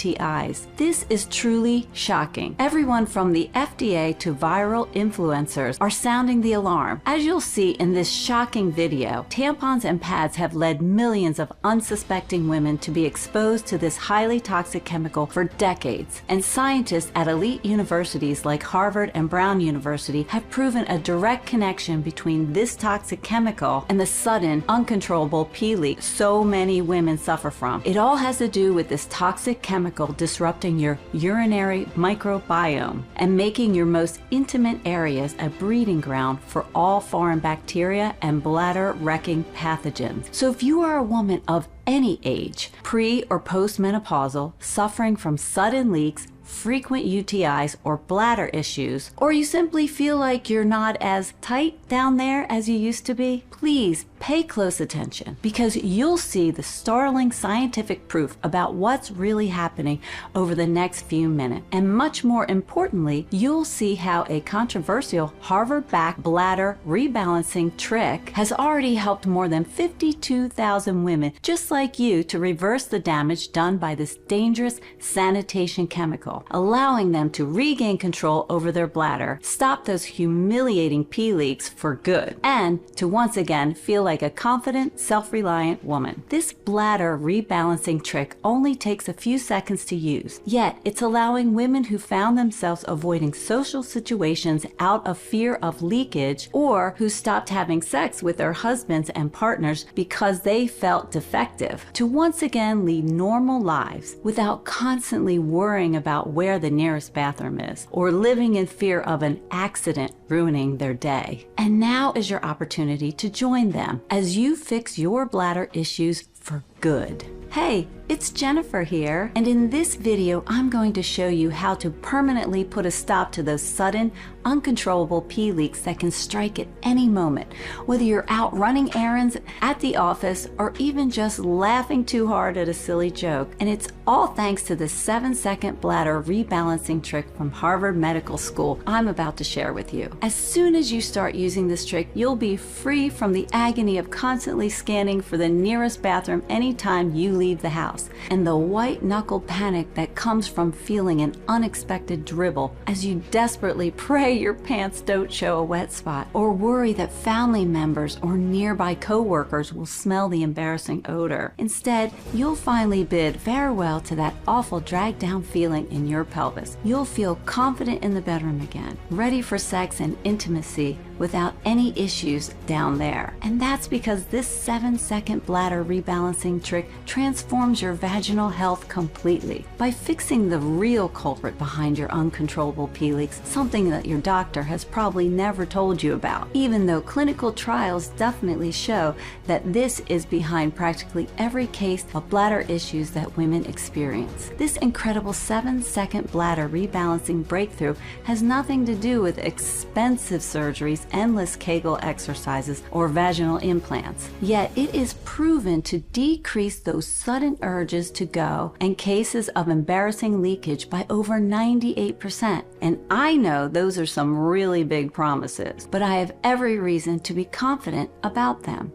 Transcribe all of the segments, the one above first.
UTIs. This is truly shocking. Everyone from the FDA to viral influencers are sounding the alarm. As you'll see in this shocking video, tampons and pads have led millions of unsuspecting women to be exposed to this highly toxic chemical for decades. And scientists at elite universities like Harvard and Brown University have proven a direct connection between this toxic chemical and the sudden, uncontrollable pee leak so many women suffer from. It all has to do with this toxic chemical disrupting your urinary microbiome and making your most intimate areas a breeding ground for all foreign bacteria and bladder-wrecking pathogens. So if you are a woman of any age, pre or postmenopausal, suffering from sudden leaks, frequent UTIs or bladder issues, or you simply feel like you're not as tight down there as you used to be, please pay close attention, because you'll see the startling scientific proof about what's really happening over the next few minutes. And much more importantly, you'll see how a controversial Harvard-backed bladder rebalancing trick has already helped more than 52,000 women just like you to reverse the damage done by this dangerous sanitation chemical, allowing them to regain control over their bladder, stop those humiliating pee leaks for good, and to once again feel like a confident, self-reliant woman. This bladder rebalancing trick only takes a few seconds to use, yet it's allowing women who found themselves avoiding social situations out of fear of leakage, or who stopped having sex with their husbands and partners because they felt defective, to once again lead normal lives without constantly worrying about where the nearest bathroom is, or living in fear of an accident ruining their day. And now is your opportunity to join them as you fix your bladder issues for good. Hey, it's Jennifer here, and in this video I'm going to show you how to permanently put a stop to those sudden, uncontrollable pee leaks that can strike at any moment, whether you're out running errands, at the office, or even just laughing too hard at a silly joke. And it's all thanks to the 7-second bladder rebalancing trick from Harvard Medical School I'm about to share with you. As soon as you start using this trick, you'll be free from the agony of constantly scanning for the nearest bathroom anytime you leave the house, and the white-knuckle panic that comes from feeling an unexpected dribble as you desperately pray your pants don't show a wet spot, or worry that family members or nearby co-workers will smell the embarrassing odor. Instead, you'll finally bid farewell to that awful drag-down feeling in your pelvis. You'll feel confident in the bedroom again, ready for sex and intimacy without any issues down there. And that's because this 7-second bladder rebalancing trick transforms your vaginal health completely by fixing the real culprit behind your uncontrollable pee leaks, something that your doctor has probably never told you about, even though clinical trials definitely show that this is behind practically every case of bladder issues that women experience. This incredible 7-second bladder rebalancing breakthrough has nothing to do with expensive surgeries, endless Kegel exercises, or vaginal implants. Yet it is proven to decrease those sudden urges to go and cases of embarrassing leakage by over 98%. And I know those are some really big promises, but I have every reason to be confident about them.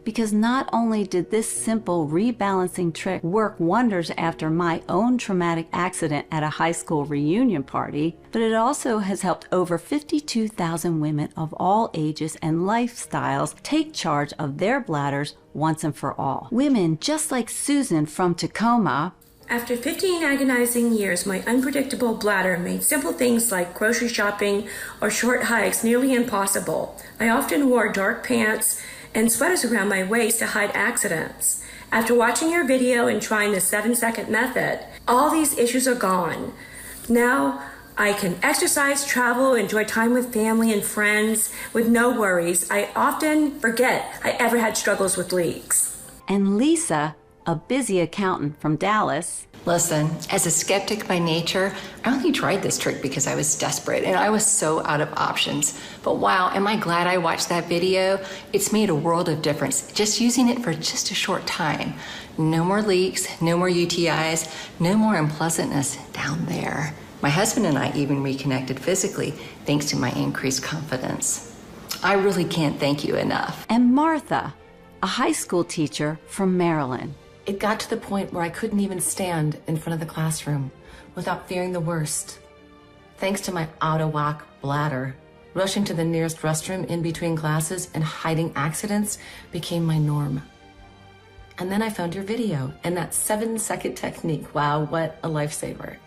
Because not only did this simple rebalancing trick work wonders after my own traumatic accident at a high school reunion party, but it also has helped over 52,000 women of all ages and lifestyles take charge of their bladders once and for all. Women just like Susan from Tacoma. After 15 agonizing years, my unpredictable bladder made simple things like grocery shopping or short hikes nearly impossible. I often wore dark pants and sweaters around my waist to hide accidents. After watching your video and trying the 7-second method, all these issues are gone. Now I can exercise, travel, enjoy time with family and friends with no worries. I often forget I ever had struggles with leaks. And Lisa, a busy accountant from Dallas. Listen, as a skeptic by nature, I only tried this trick because I was desperate and I was so out of options. But wow, am I glad I watched that video? It's made a world of difference just using it for just a short time. No more leaks, no more UTIs, no more unpleasantness down there. My husband and I even reconnected physically thanks to my increased confidence. I really can't thank you enough. And Martha, a high school teacher from Maryland. It got to the point where I couldn't even stand in front of the classroom without fearing the worst. Thanks to my out-of-whack bladder, rushing to the nearest restroom in between classes and hiding accidents became my norm. And then I found your video and that 7-second technique. Wow, what a lifesaver.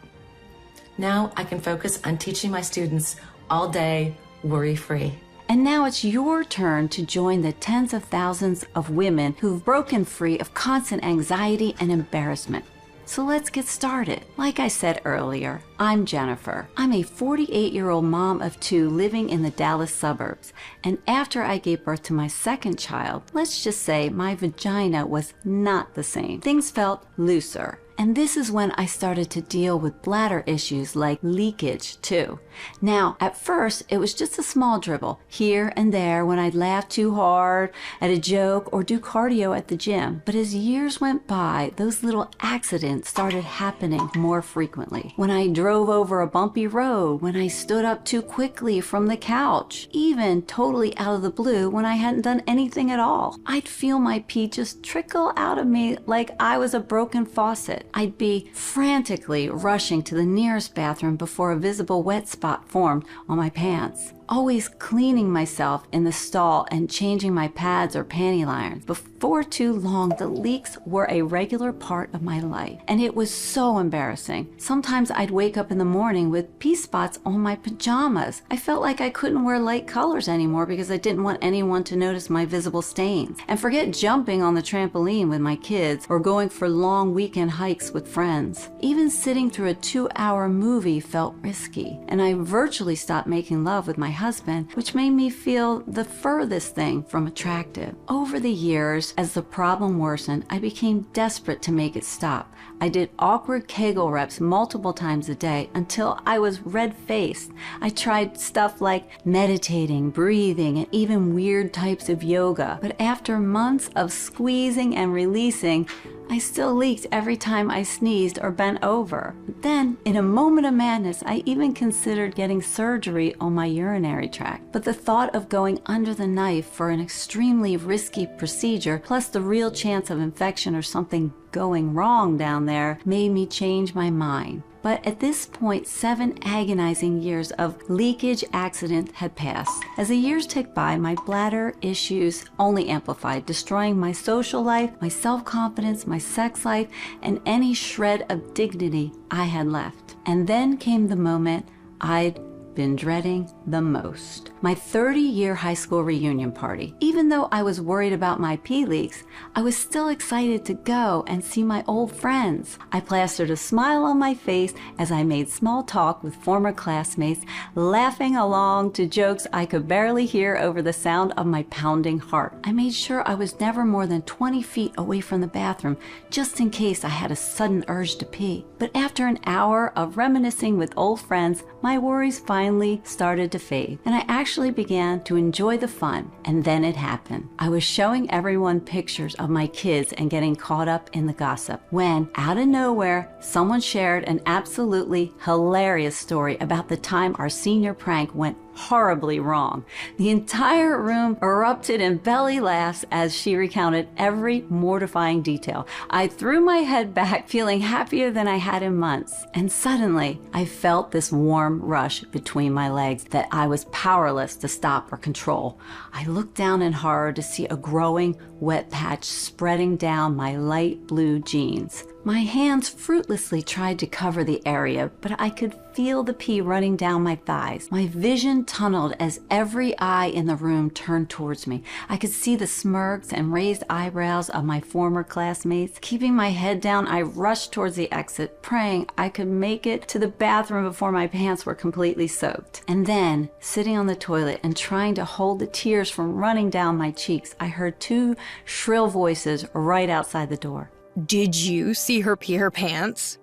Now I can focus on teaching my students all day, worry-free. And now it's your turn to join the tens of thousands of women who've broken free of constant anxiety and embarrassment. So let's get started. Like I said earlier, I'm Jennifer. I'm a 48-year-old mom of 2 living in the Dallas suburbs. And after I gave birth to my second child, let's just say my vagina was not the same. Things felt looser. And this is when I started to deal with bladder issues like leakage too. Now, at first, it was just a small dribble here and there when I'd laugh too hard at a joke or do cardio at the gym. But as years went by, those little accidents started happening more frequently. When I drove over a bumpy road, when I stood up too quickly from the couch, even totally out of the blue when I hadn't done anything at all. I'd feel my pee just trickle out of me like I was a broken faucet. I'd be frantically rushing to the nearest bathroom before a visible wet spot formed on my pants. Always cleaning myself in the stall and changing my pads or panty liners. Before too long, the leaks were a regular part of my life, and it was so embarrassing. Sometimes I'd wake up in the morning with pee spots on my pajamas. I felt like I couldn't wear light colors anymore because I didn't want anyone to notice my visible stains. And forget jumping on the trampoline with my kids or going for long weekend hikes with friends. Even sitting through a 2-hour movie felt risky, and I virtually stopped making love with my husband, which made me feel the furthest thing from attractive. Over the years, as the problem worsened, I became desperate to make it stop. I did awkward Kegel reps multiple times a day until I was red-faced. I tried stuff like meditating, breathing, and even weird types of yoga. But after months of squeezing and releasing, I still leaked every time I sneezed or bent over. Then, in a moment of madness, I even considered getting surgery on my urinary tract. But the thought of going under the knife for an extremely risky procedure, plus the real chance of infection or something going wrong down there, made me change my mind. But at this point, 7 agonizing years of leakage accident had passed. As the years ticked by, my bladder issues only amplified, destroying my social life, my self-confidence, my sex life, and any shred of dignity I had left. And then came the moment I'd been dreading the most. My 30-year high school reunion party. Even though I was worried about my pee leaks, I was still excited to go and see my old friends. I plastered a smile on my face as I made small talk with former classmates, laughing along to jokes I could barely hear over the sound of my pounding heart. I made sure I was never more than 20 feet away from the bathroom, just in case I had a sudden urge to pee. But after an hour of reminiscing with old friends, my worries finally started to fade, and I actually began to enjoy the fun. And then it happened. I was showing everyone pictures of my kids and getting caught up in the gossip when, out of nowhere, someone shared an absolutely hilarious story about the time our senior prank went horribly wrong. The entire room erupted in belly laughs as she recounted every mortifying detail. I threw my head back, feeling happier than I had in months. And suddenly, I felt this warm rush between my legs that I was powerless to stop or control. I looked down in horror to see a growing wet patch spreading down my light blue jeans. My hands fruitlessly tried to cover the area, but I could feel the pee running down my thighs. My vision tunneled as every eye in the room turned towards me. I could see the smirks and raised eyebrows of my former classmates. Keeping my head down, I rushed towards the exit, praying I could make it to the bathroom before my pants were completely soaked. And then, sitting on the toilet and trying to hold the tears from running down my cheeks, I heard 2 shrill voices right outside the door. Did you see her pee her pants?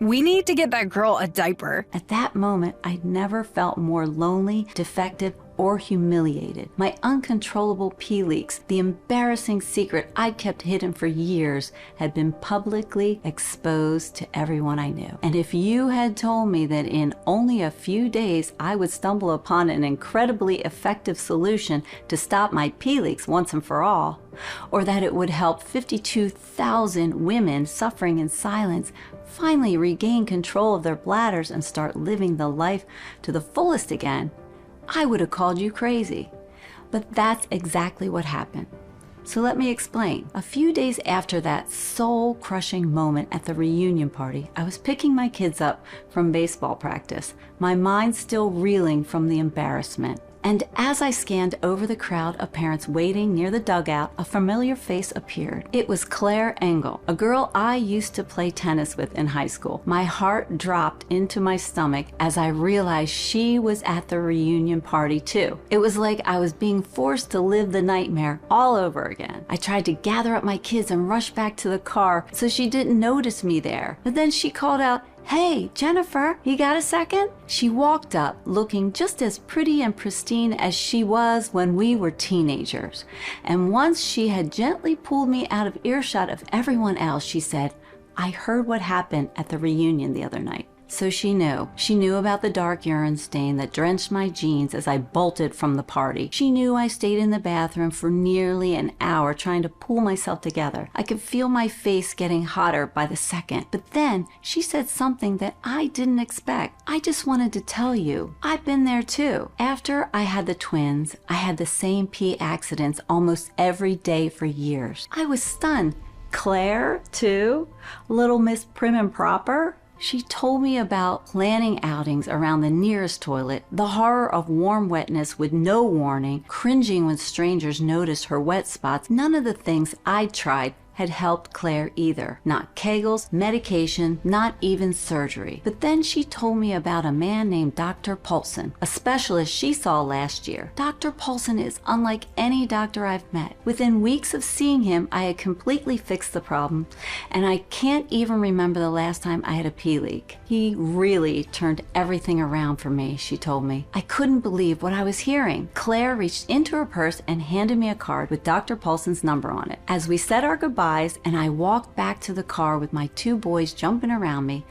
We need to get that girl a diaper. At that moment, I'd never felt more lonely, defective, or humiliated. My uncontrollable pee leaks, the embarrassing secret I'd kept hidden for years, had been publicly exposed to everyone I knew. And if you had told me that in only a few days I would stumble upon an incredibly effective solution to stop my pee leaks once and for all, or that it would help 52,000 women suffering in silence finally regain control of their bladders and start living the life to the fullest again, I would have called you crazy. But that's exactly what happened. So let me explain. A few days after that soul-crushing moment at the reunion party, I was picking my kids up from baseball practice, my mind still reeling from the embarrassment. And as I scanned over the crowd of parents waiting near the dugout, a familiar face appeared. It was Claire Engel, a girl I used to play tennis with in high school. My heart dropped into my stomach as I realized she was at the reunion party too. It was like I was being forced to live the nightmare all over again. I tried to gather up my kids and rush back to the car so she didn't notice me there. But then she called out, "Hey, Jennifer, you got a second?" She walked up looking just as pretty and pristine as she was when we were teenagers. And once she had gently pulled me out of earshot of everyone else, she said, "I heard what happened at the reunion the other night." So she knew. She knew about the dark urine stain that drenched my jeans as I bolted from the party. She knew I stayed in the bathroom for nearly an hour trying to pull myself together. I could feel my face getting hotter by the second. But then she said something that I didn't expect. "I just wanted to tell you, I've been there too. After I had the twins, I had the same pee accidents almost every day for years." I was stunned. Claire, too? Little Miss Prim and Proper? She told me about planning outings around the nearest toilet, the horror of warm wetness with no warning, cringing when strangers noticed her wet spots. None of the things I'd tried had helped Claire either. Not Kegels, medication, not even surgery. But then she told me about a man named Dr. Paulson, a specialist she saw last year. Dr. Paulson is unlike any doctor I've met. Within weeks of seeing him, I had completely fixed the problem, and I can't even remember the last time I had a pee leak. He really turned everything around for me, she told me. I couldn't believe what I was hearing. Claire reached into her purse and handed me a card with Dr. Paulson's number on it. As we said our goodbyes and I walked back to the car with my two boys jumping around me,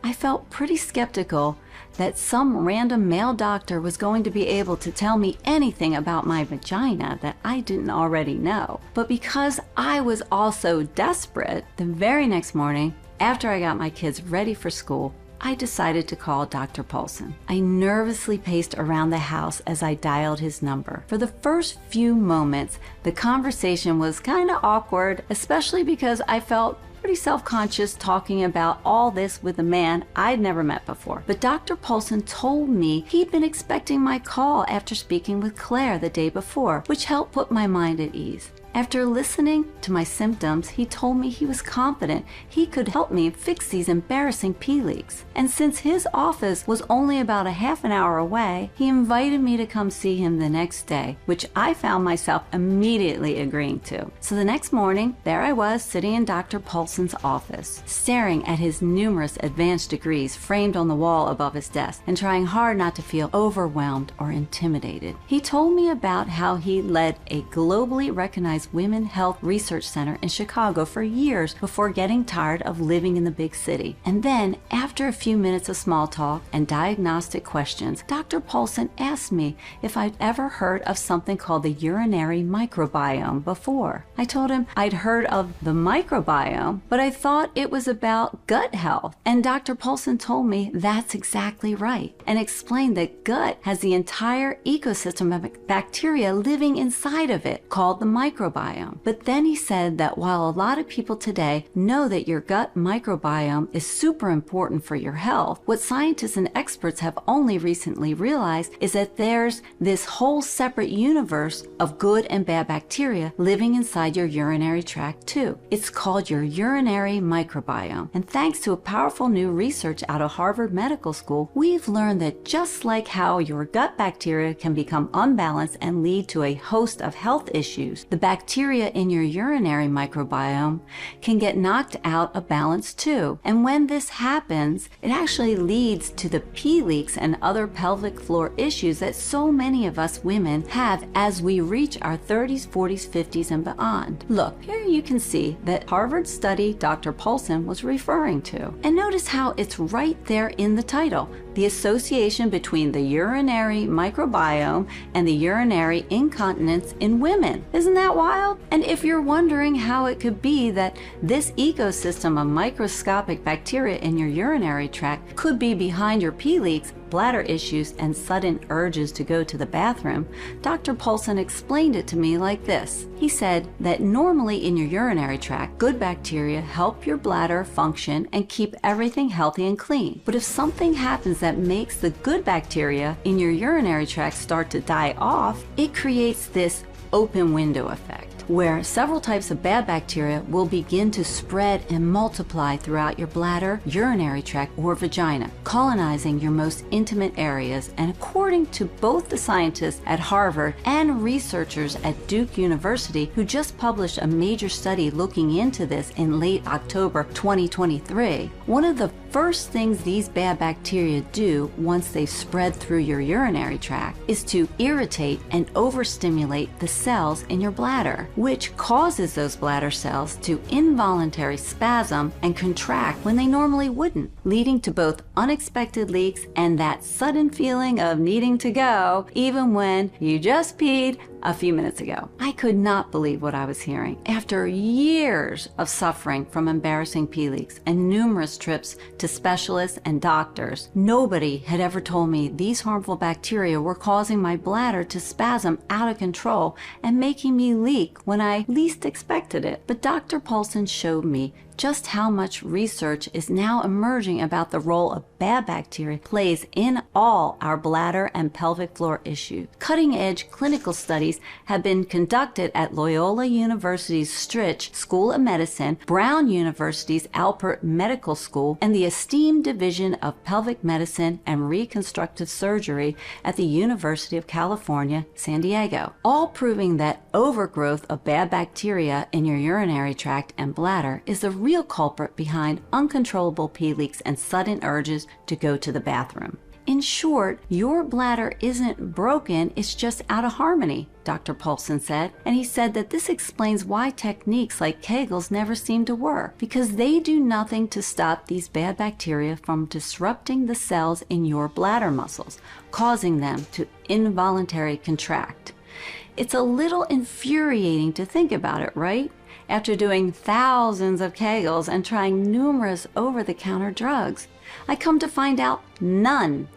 I felt pretty skeptical that some random male doctor was going to be able to tell me anything about my vagina that I didn't already know. But because I was also desperate, the very next morning, after I got my kids ready for school, I decided to call Dr. Paulson. I nervously paced around the house as I dialed his number. For the first few moments, the conversation was kind of awkward, especially because I felt pretty self-conscious talking about all this with a man I'd never met before. But Dr. Paulson told me he'd been expecting my call after speaking with Claire the day before, which helped put my mind at ease. After listening to my symptoms, he told me he was confident he could help me fix these embarrassing pee leaks. And since his office was only about a half an hour away, he invited me to come see him the next day, which I found myself immediately agreeing to. So the next morning, there I was sitting in Dr. Paulson's office, staring at his numerous advanced degrees framed on the wall above his desk and trying hard not to feel overwhelmed or intimidated. He told me about how he led a globally recognized Women Health Research Center in Chicago for years before getting tired of living in the big city. And then, after a few minutes of small talk and diagnostic questions, Dr. Paulson asked me if I'd ever heard of something called the urinary microbiome before. I told him I'd heard of the microbiome, but I thought it was about gut health. And Dr. Paulson told me that's exactly right, and explained that gut has the entire ecosystem of bacteria living inside of it, called the microbiome. But then he said that while a lot of people today know that your gut microbiome is super important for your health, what scientists and experts have only recently realized is that there's this whole separate universe of good and bad bacteria living inside your urinary tract too. It's called your urinary microbiome. And thanks to a powerful new research out of Harvard Medical School, we've learned that just like how your gut bacteria can become unbalanced and lead to a host of health issues, the bacteria bacteria in your urinary microbiome can get knocked out of balance too. And when this happens, it actually leads to the pee leaks and other pelvic floor issues that so many of us women have as we reach our 30s, 40s, 50s, and beyond. Look, here you can see that Harvard study Dr. Paulson was referring to. And notice how it's right there in the title, the association between the urinary microbiome and the urinary incontinence in women. Isn't that wild? And if you're wondering how it could be that this ecosystem of microscopic bacteria in your urinary tract could be behind your pee leaks, bladder issues, and sudden urges to go to the bathroom, Dr. Paulson explained it to me like this. He said that normally in your urinary tract, good bacteria help your bladder function and keep everything healthy and clean. But if something happens that makes the good bacteria in your urinary tract start to die off, it creates this open window effect, where several types of bad bacteria will begin to spread and multiply throughout your bladder, urinary tract, or vagina, colonizing your most intimate areas. And according to both the scientists at Harvard and researchers at Duke University, who just published a major study looking into this in late October 2023, one of the first things these bad bacteria do once they've spread through your urinary tract is to irritate and overstimulate the cells in your bladder, which causes those bladder cells to involuntary spasm and contract when they normally wouldn't, leading to both unexpected leaks and that sudden feeling of needing to go even when you just peed a few minutes ago. I could not believe what I was hearing. After years of suffering from embarrassing pee leaks and numerous trips to specialists and doctors, nobody had ever told me these harmful bacteria were causing my bladder to spasm out of control and making me leak when I least expected it. But Dr. Paulson showed me just how much research is now emerging about the role of bad bacteria plays in all our bladder and pelvic floor issues. Cutting-edge clinical studies have been conducted at Loyola University's Stritch School of Medicine, Brown University's Alpert Medical School, and the esteemed Division of Pelvic Medicine and Reconstructive Surgery at the University of California, San Diego, all proving that overgrowth of bad bacteria in your urinary tract and bladder is the real culprit behind uncontrollable pee leaks and sudden urges to go to the bathroom. In short, your bladder isn't broken, it's just out of harmony, Dr. Paulson said. And he said that this explains why techniques like Kegels never seem to work, because they do nothing to stop these bad bacteria from disrupting the cells in your bladder muscles, causing them to involuntarily contract. It's a little infuriating to think about it, right? After doing thousands of Kegels and trying numerous over-the-counter drugs, I come to find out none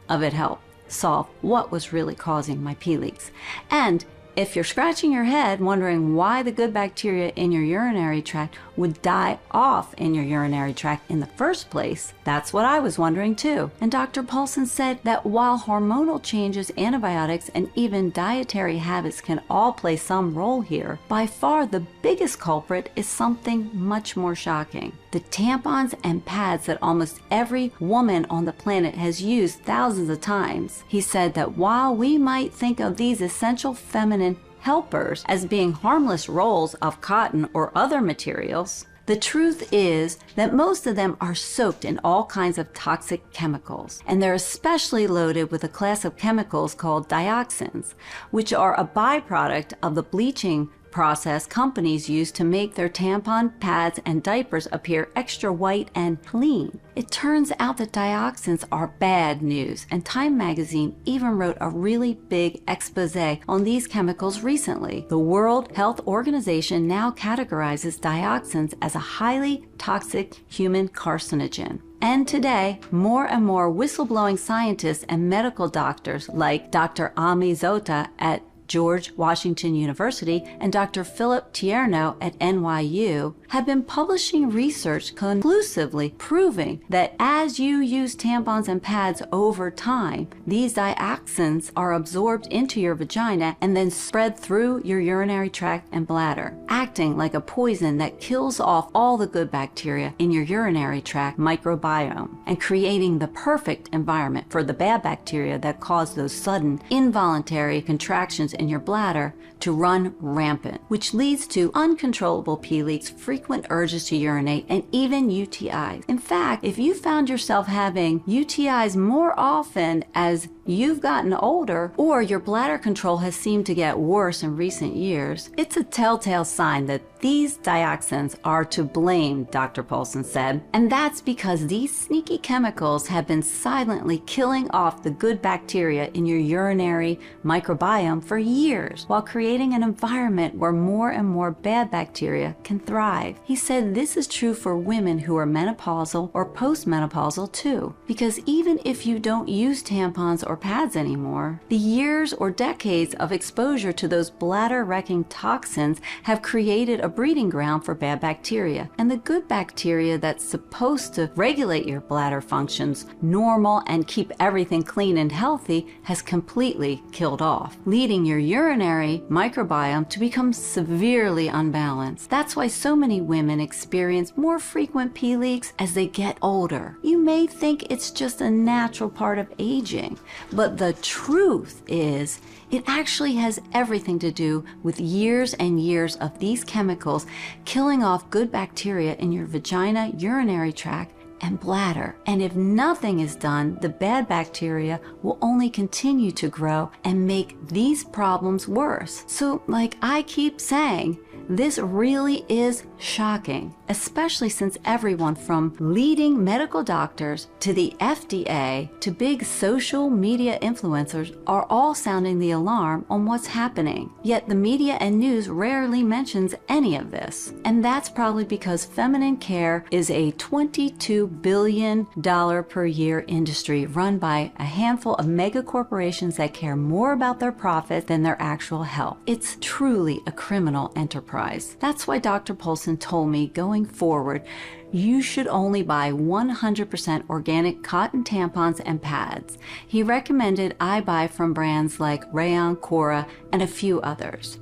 of it helped solve what was really causing my pee leaks. And if you're scratching your head wondering why the good bacteria in your urinary tract would die off in your urinary tract in the first place, that's what I was wondering too. And Dr. Paulson said that while hormonal changes, antibiotics, and even dietary habits can all play some role here, by far the biggest culprit is something much more shocking. The tampons and pads that almost every woman on the planet has used thousands of times. He said that while we might think of these essential feminine helpers as being harmless rolls of cotton or other materials, the truth is that most of them are soaked in all kinds of toxic chemicals, and they're especially loaded with a class of chemicals called dioxins, which are a byproduct of the bleaching process companies use to make their tampon, pads, and diapers appear extra white and clean. It turns out that dioxins are bad news, and Time magazine even wrote a really big expose on these chemicals recently. The World Health Organization now categorizes dioxins as a highly toxic human carcinogen. And today, more and more whistleblowing scientists and medical doctors like Dr. Ami Zota at George Washington University and Dr. Philip Tierno at NYU have been publishing research conclusively proving that as you use tampons and pads over time, these dioxins are absorbed into your vagina and then spread through your urinary tract and bladder, acting like a poison that kills off all the good bacteria in your urinary tract microbiome and creating the perfect environment for the bad bacteria that cause those sudden involuntary contractions in your bladder to run rampant, which leads to uncontrollable pee leaks, frequent urges to urinate, and even UTIs. In fact, if you found yourself having UTIs more often as you've gotten older, or your bladder control has seemed to get worse in recent years, it's a telltale sign that these dioxins are to blame, Dr. Paulson said. And that's because these sneaky chemicals have been silently killing off the good bacteria in your urinary microbiome for years, while creating an environment where more and more bad bacteria can thrive. He said this is true for women who are menopausal or postmenopausal too, because even if you don't use tampons or pads anymore, the years or decades of exposure to those bladder-wrecking toxins have created a breeding ground for bad bacteria. And the good bacteria that's supposed to regulate your bladder functions normal and keep everything clean and healthy has completely killed off, leading your urinary microbiome to become severely unbalanced. That's why so many women experience more frequent pee leaks as they get older. You may think it's just a natural part of aging, but the truth is, it actually has everything to do with years and years of these chemicals killing off good bacteria in your vagina, urinary tract, and bladder. And if nothing is done, the bad bacteria will only continue to grow and make these problems worse. So, like I keep saying, this really is shocking, especially since everyone from leading medical doctors to the FDA to big social media influencers are all sounding the alarm on what's happening. Yet the media and news rarely mentions any of this. And that's probably because feminine care is a $22 billion per year industry run by a handful of mega corporations that care more about their profit than their actual health. It's truly a criminal enterprise. That's why Dr. Paulson told me going forward, you should only buy 100% organic cotton tampons and pads. He recommended I buy from brands like Rayon, Cora, and a few others.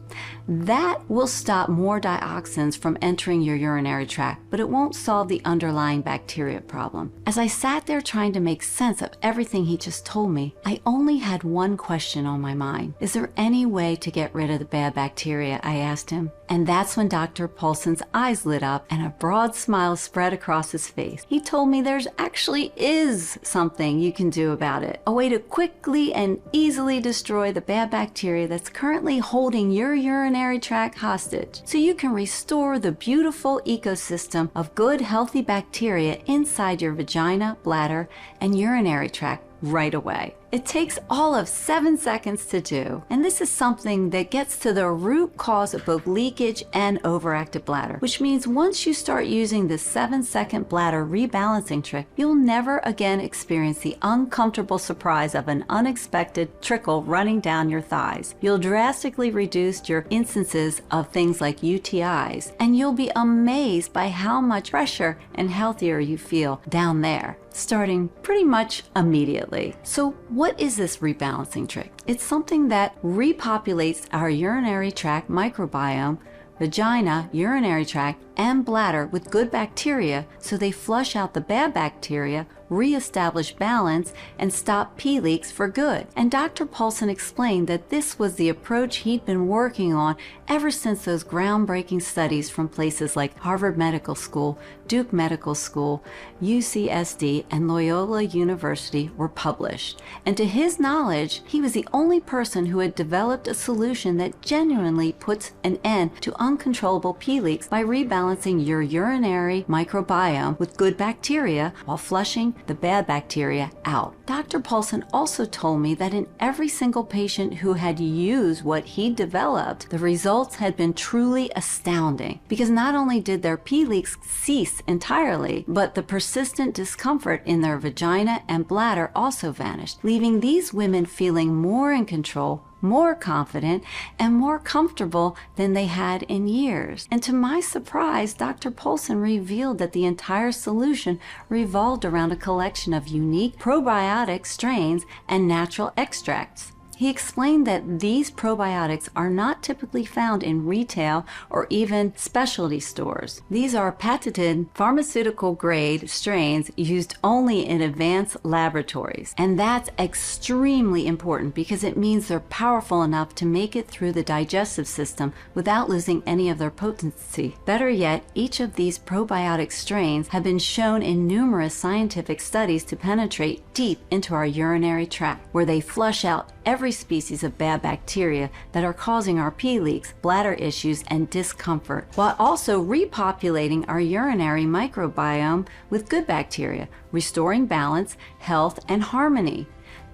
That will stop more dioxins from entering your urinary tract, but it won't solve the underlying bacteria problem. As I sat there trying to make sense of everything he just told me, I only had one question on my mind. Is there any way to get rid of the bad bacteria? I asked him. And that's when Dr. Paulson's eyes lit up and a broad smile spread across his face. He told me there's actually is something you can do about it. A way to quickly and easily destroy the bad bacteria that's currently holding your urinary tract hostage, so you can restore the beautiful ecosystem of good, healthy bacteria inside your vagina, bladder, and urinary tract right away. It takes all of 7 seconds to do, and this is something that gets to the root cause of both leakage and overactive bladder, which means once you start using the 7-second bladder rebalancing trick, you'll never again experience the uncomfortable surprise of an unexpected trickle running down your thighs. You'll drastically reduce your instances of things like UTIs, and you'll be amazed by how much fresher and healthier you feel down there, starting pretty much immediately. So what is this rebalancing trick? It's something that repopulates our urinary tract microbiome, vagina, urinary tract, and bladder with good bacteria so they flush out the bad bacteria, reestablish balance, and stop pee leaks for good. And Dr. Paulson explained that this was the approach he'd been working on ever since those groundbreaking studies from places like Harvard Medical School, Duke Medical School, UCSD, and Loyola University were published. And to his knowledge, he was the only person who had developed a solution that genuinely puts an end to uncontrollable pee leaks by rebalancing your urinary microbiome with good bacteria while flushing the bad bacteria out. Dr. Paulson also told me that in every single patient who had used what he developed, the results had been truly astounding, because not only did their pee leaks cease entirely, but the persistent discomfort in their vagina and bladder also vanished, leaving these women feeling more in control, more confident, and more comfortable than they had in years. And to my surprise, Dr. Paulson revealed that the entire solution revolved around a collection of unique probiotic strains and natural extracts. He explained that these probiotics are not typically found in retail or even specialty stores. These are patented pharmaceutical-grade strains used only in advanced laboratories. And that's extremely important because it means they're powerful enough to make it through the digestive system without losing any of their potency. Better yet, each of these probiotic strains have been shown in numerous scientific studies to penetrate deep into our urinary tract, where they flush out every species of bad bacteria that are causing our pee leaks, bladder issues, and discomfort, while also repopulating our urinary microbiome with good bacteria, restoring balance, health, and harmony.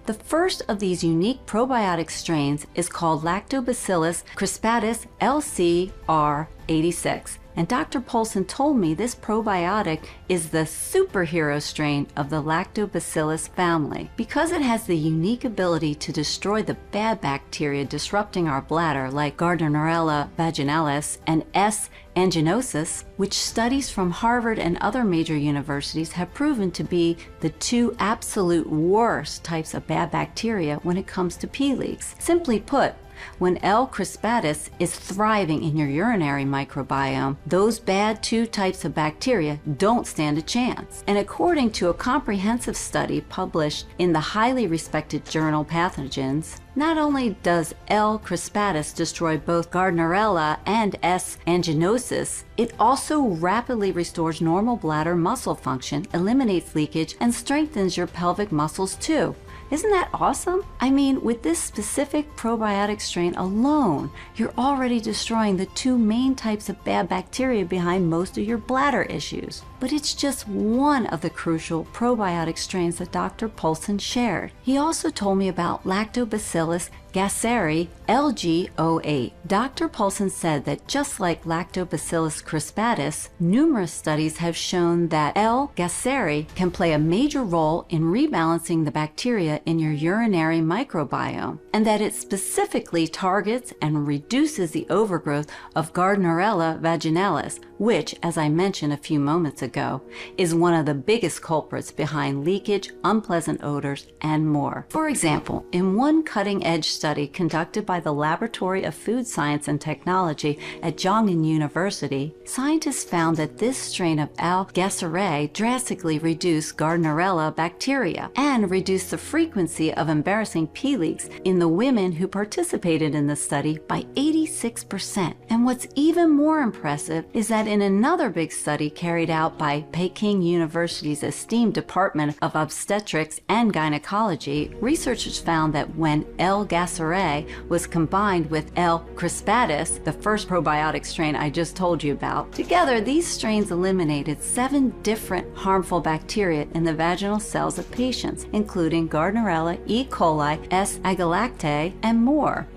The first of these unique probiotic strains is called Lactobacillus crispatus LCR86. And Dr. Polson told me this probiotic is the superhero strain of the Lactobacillus family because it has the unique ability to destroy the bad bacteria disrupting our bladder like Gardnerella vaginalis and S. anginosus, which studies from Harvard and other major universities have proven to be the two absolute worst types of bad bacteria when it comes to pee leaks. Simply put, when L. crispatus is thriving in your urinary microbiome, those bad two types of bacteria don't stand a chance. And according to a comprehensive study published in the highly respected journal Pathogens, not only does L. crispatus destroy both Gardnerella and S. anginosus, it also rapidly restores normal bladder muscle function, eliminates leakage, and strengthens your pelvic muscles too. Isn't that awesome? I mean, with this specific probiotic strain alone, you're already destroying the two main types of bad bacteria behind most of your bladder issues. But it's just one of the crucial probiotic strains that Dr. Polson shared. He also told me about Lactobacillus gasseri LG08. Dr. Polson said that just like Lactobacillus crispatus, numerous studies have shown that L. gasseri can play a major role in rebalancing the bacteria in your urinary microbiome, and that it specifically targets and reduces the overgrowth of Gardnerella vaginalis, which, as I mentioned a few moments ago, is one of the biggest culprits behind leakage, unpleasant odors, and more. For example, in one cutting-edge study conducted by the Laboratory of Food Science and Technology at Zhongnan University, scientists found that this strain of L. gasseri drastically reduced Gardnerella bacteria and reduced the frequency of embarrassing pee leaks in the women who participated in the study by 86%. And what's even more impressive is that in another big study carried out by Peking University's esteemed Department of Obstetrics and Gynecology, researchers found that when L. gasseri was combined with L. crispatus, the first probiotic strain I just told you about, together these strains eliminated 7 different harmful bacteria in the vaginal cells of patients, including Gardnerella, E. coli, S. agalactae, and more.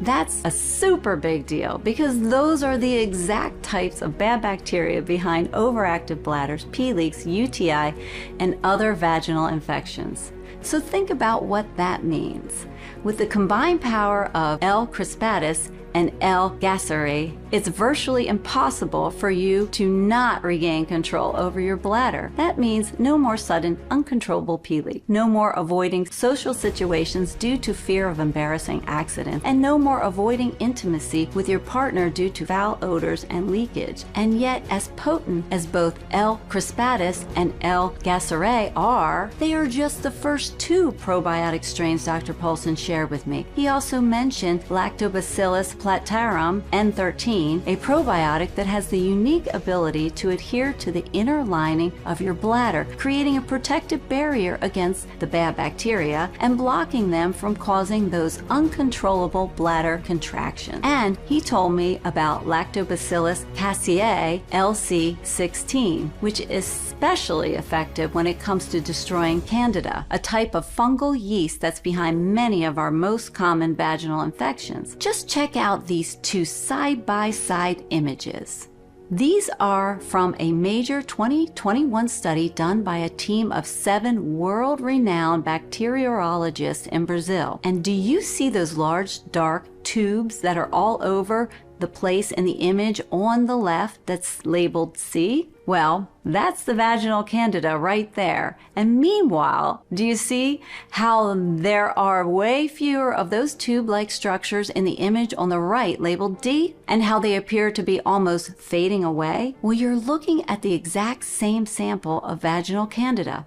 That's a super big deal because those are the exact types of bad bacteria behind overactive bladders, pee leaks, UTI, and other vaginal infections. So think about what that means. With the combined power of L. crispatus and L. gasseri, it's virtually impossible for you to not regain control over your bladder. That means no more sudden, uncontrollable pee leak, no more avoiding social situations due to fear of embarrassing accidents, and no more avoiding intimacy with your partner due to foul odors and leakage. And yet, as potent as both L. crispatus and L. gasseri are, they are just the first 2 probiotic strains Dr. Polson shared with me. He also mentioned Lactobacillus plantarum N13, a probiotic that has the unique ability to adhere to the inner lining of your bladder, creating a protective barrier against the bad bacteria and blocking them from causing those uncontrollable bladder contractions. And he told me about Lactobacillus casei LC16, which is especially effective when it comes to destroying Candida, a type of fungal yeast that's behind many of our most common vaginal infections. Just check out these 2 side-by-side images. These are from a major 2021 study done by a team of 7 world-renowned bacteriologists in Brazil. And do you see those large, dark tubes that are all over the place in the image on the left that's labeled C? Well, that's the vaginal candida right there. And meanwhile, do you see how there are way fewer of those tube-like structures in the image on the right labeled D, and how they appear to be almost fading away? Well, you're looking at the exact same sample of vaginal candida.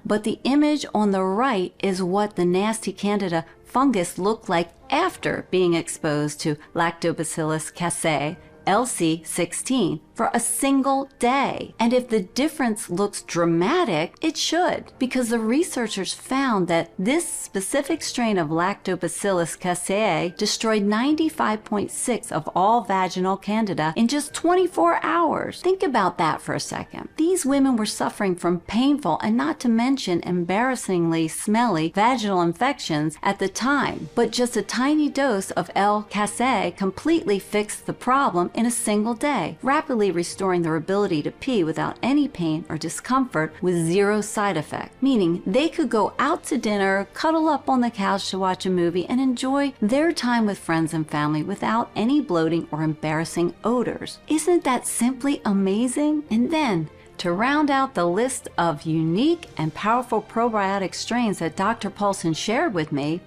But the image on the right is what the nasty candida fungus looked like after being exposed to Lactobacillus casei, LC16, for a single day. And if the difference looks dramatic, it should, because the researchers found that this specific strain of Lactobacillus casei destroyed 95.6% of all vaginal candida in just 24 hours. Think about that for a second. These women were suffering from painful and not to mention embarrassingly smelly vaginal infections at the time, but just a tiny dose of L casei completely fixed the problem in a single day, rapidly restoring their ability to pee without any pain or discomfort with zero side effect, meaning they could go out to dinner, cuddle up on the couch to watch a movie, and enjoy their time with friends and family without any bloating or embarrassing odors. Isn't that simply amazing? And then, to round out the list of unique and powerful probiotic strains that Dr. Paulson shared with me,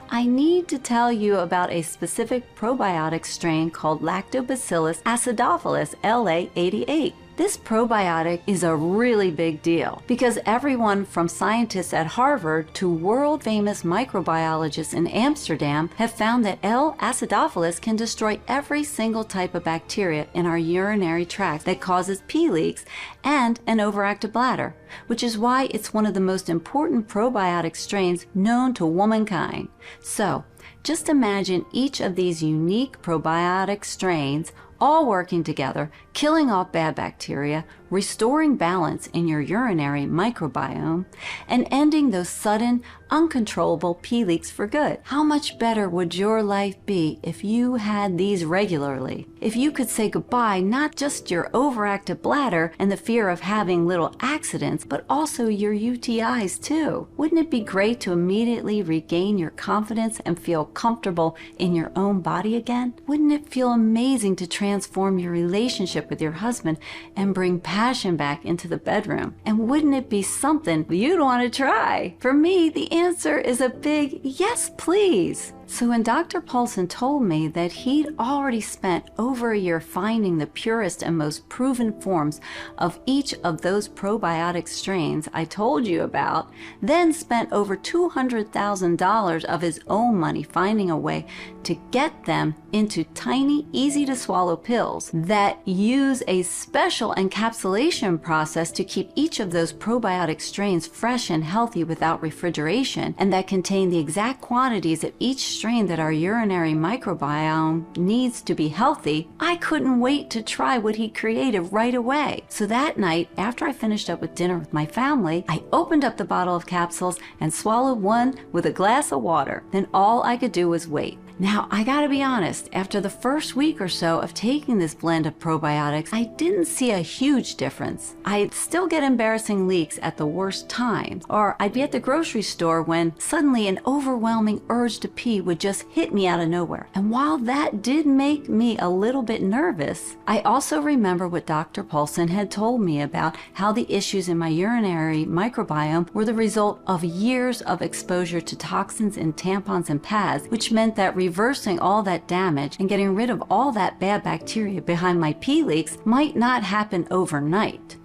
I need to tell you about a specific probiotic strain called Lactobacillus acidophilus LA88. This probiotic is a really big deal because everyone from scientists at Harvard to world-famous microbiologists in Amsterdam have found that L. acidophilus can destroy every single type of bacteria in our urinary tract that causes pee leaks and an overactive bladder, which is why it's one of the most important probiotic strains known to womankind. So, just imagine each of these unique probiotic strains all working together, killing off bad bacteria, restoring balance in your urinary microbiome, and ending those sudden, uncontrollable pee leaks for good. How much better would your life be if you had these regularly? If you could say goodbye not just your overactive bladder and the fear of having little accidents, but also your UTIs too? Wouldn't it be great to immediately regain your confidence and feel comfortable in your own body again? Wouldn't it feel amazing to transform your relationship with your husband and bring passion back into the bedroom? And wouldn't it be something you'd want to try? For me, the answer is a big yes, please. So when Dr. Paulson told me that he'd already spent over a year finding the purest and most proven forms of each of those probiotic strains I told you about, then spent over $200,000 of his own money finding a way to get them into tiny, easy-to-swallow pills that use a special encapsulation process to keep each of those probiotic strains fresh and healthy without refrigeration, and that contain the exact quantities of each strain that our urinary microbiome needs to be healthy, I couldn't wait to try what he created right away. So that night, after I finished up with dinner with my family, I opened up the bottle of capsules and swallowed one with a glass of water. Then all I could do was wait. Now, I gotta be honest, after the first week or so of taking this blend of probiotics, I didn't see a huge difference. I'd still get embarrassing leaks at the worst times, or I'd be at the grocery store when suddenly an overwhelming urge to pee would just hit me out of nowhere. And while that did make me a little bit nervous, I also remember what Dr. Paulson had told me about how the issues in my urinary microbiome were the result of years of exposure to toxins in tampons and pads, which meant that reversing all that damage and getting rid of all that bad bacteria behind my pee leaks might not happen overnight.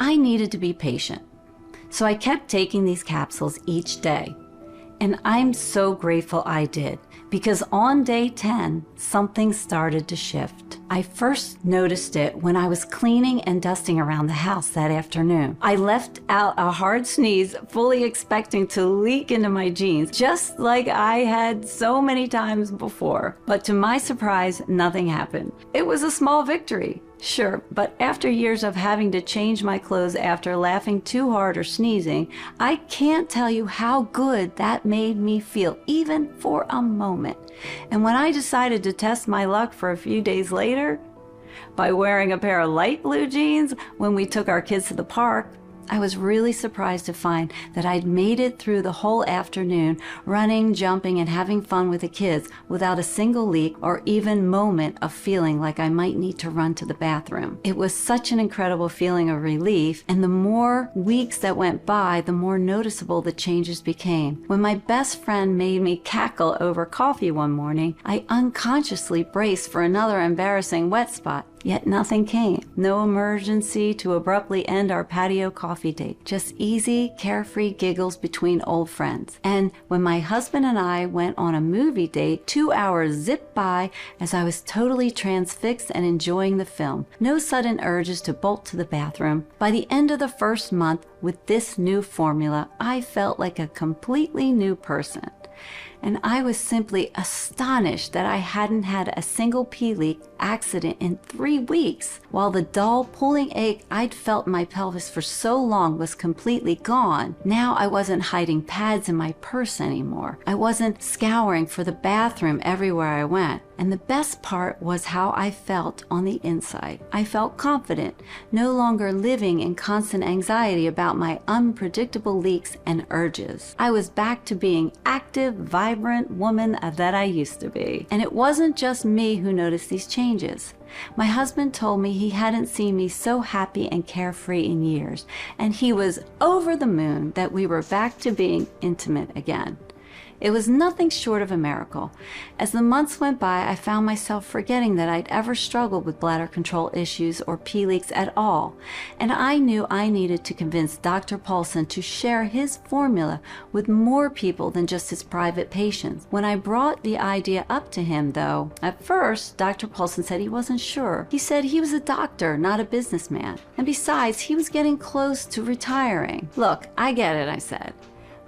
I needed to be patient. So I kept taking these capsules each day. And I'm so grateful I did, because on day 10, something started to shift. I first noticed it when I was cleaning and dusting around the house that afternoon. I left out a hard sneeze, fully expecting to leak into my jeans, just like I had so many times before. But to my surprise, nothing happened. It was a small victory. Sure, but after years of having to change my clothes after laughing too hard or sneezing, I can't tell you how good that made me feel, even for a moment. And when I decided to test my luck for a few days later, by wearing a pair of light blue jeans when we took our kids to the park, I was really surprised to find that I'd made it through the whole afternoon running, jumping, and having fun with the kids without a single leak or even moment of feeling like I might need to run to the bathroom. It was such an incredible feeling of relief, and the more weeks that went by, the more noticeable the changes became. When my best friend made me cackle over coffee one morning, I unconsciously braced for another embarrassing wet spot. Yet nothing came. No emergency to abruptly end our patio coffee date. Just easy, carefree giggles between old friends. And when my husband and I went on a movie date, 2 hours zipped by as I was totally transfixed and enjoying the film. No sudden urges to bolt to the bathroom. By the end of the first month, with this new formula, I felt like a completely new person. And I was simply astonished that I hadn't had a single pee leak accident in 3 weeks, while the dull pulling ache I'd felt in my pelvis for so long was completely gone. Now I wasn't hiding pads in my purse anymore. I wasn't scouring for the bathroom everywhere I went. And the best part was how I felt on the inside. I felt confident, no longer living in constant anxiety about my unpredictable leaks and urges. I was back to being active, vibrant woman that I used to be. And it wasn't just me who noticed these changes. My husband told me he hadn't seen me so happy and carefree in years, and he was over the moon that we were back to being intimate again. It was nothing short of a miracle. As the months went by, I found myself forgetting that I'd ever struggled with bladder control issues or pee leaks at all. And I knew I needed to convince Dr. Paulson to share his formula with more people than just his private patients. When I brought the idea up to him, though, at first, Dr. Paulson said he wasn't sure. He said he was a doctor, not a businessman. And besides, he was getting close to retiring. Look, I get it, I said.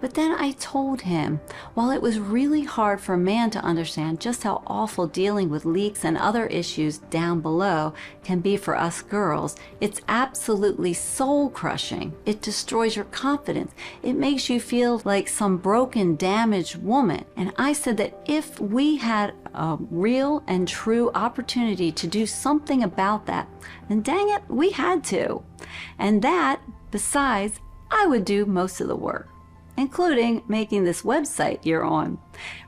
But then I told him, while it was really hard for a man to understand just how awful dealing with leaks and other issues down below can be for us girls, it's absolutely soul-crushing. It destroys your confidence. It makes you feel like some broken, damaged woman. And I said that if we had a real and true opportunity to do something about that, then dang it, we had to. And that, besides, I would do most of the work, including making this website you're on,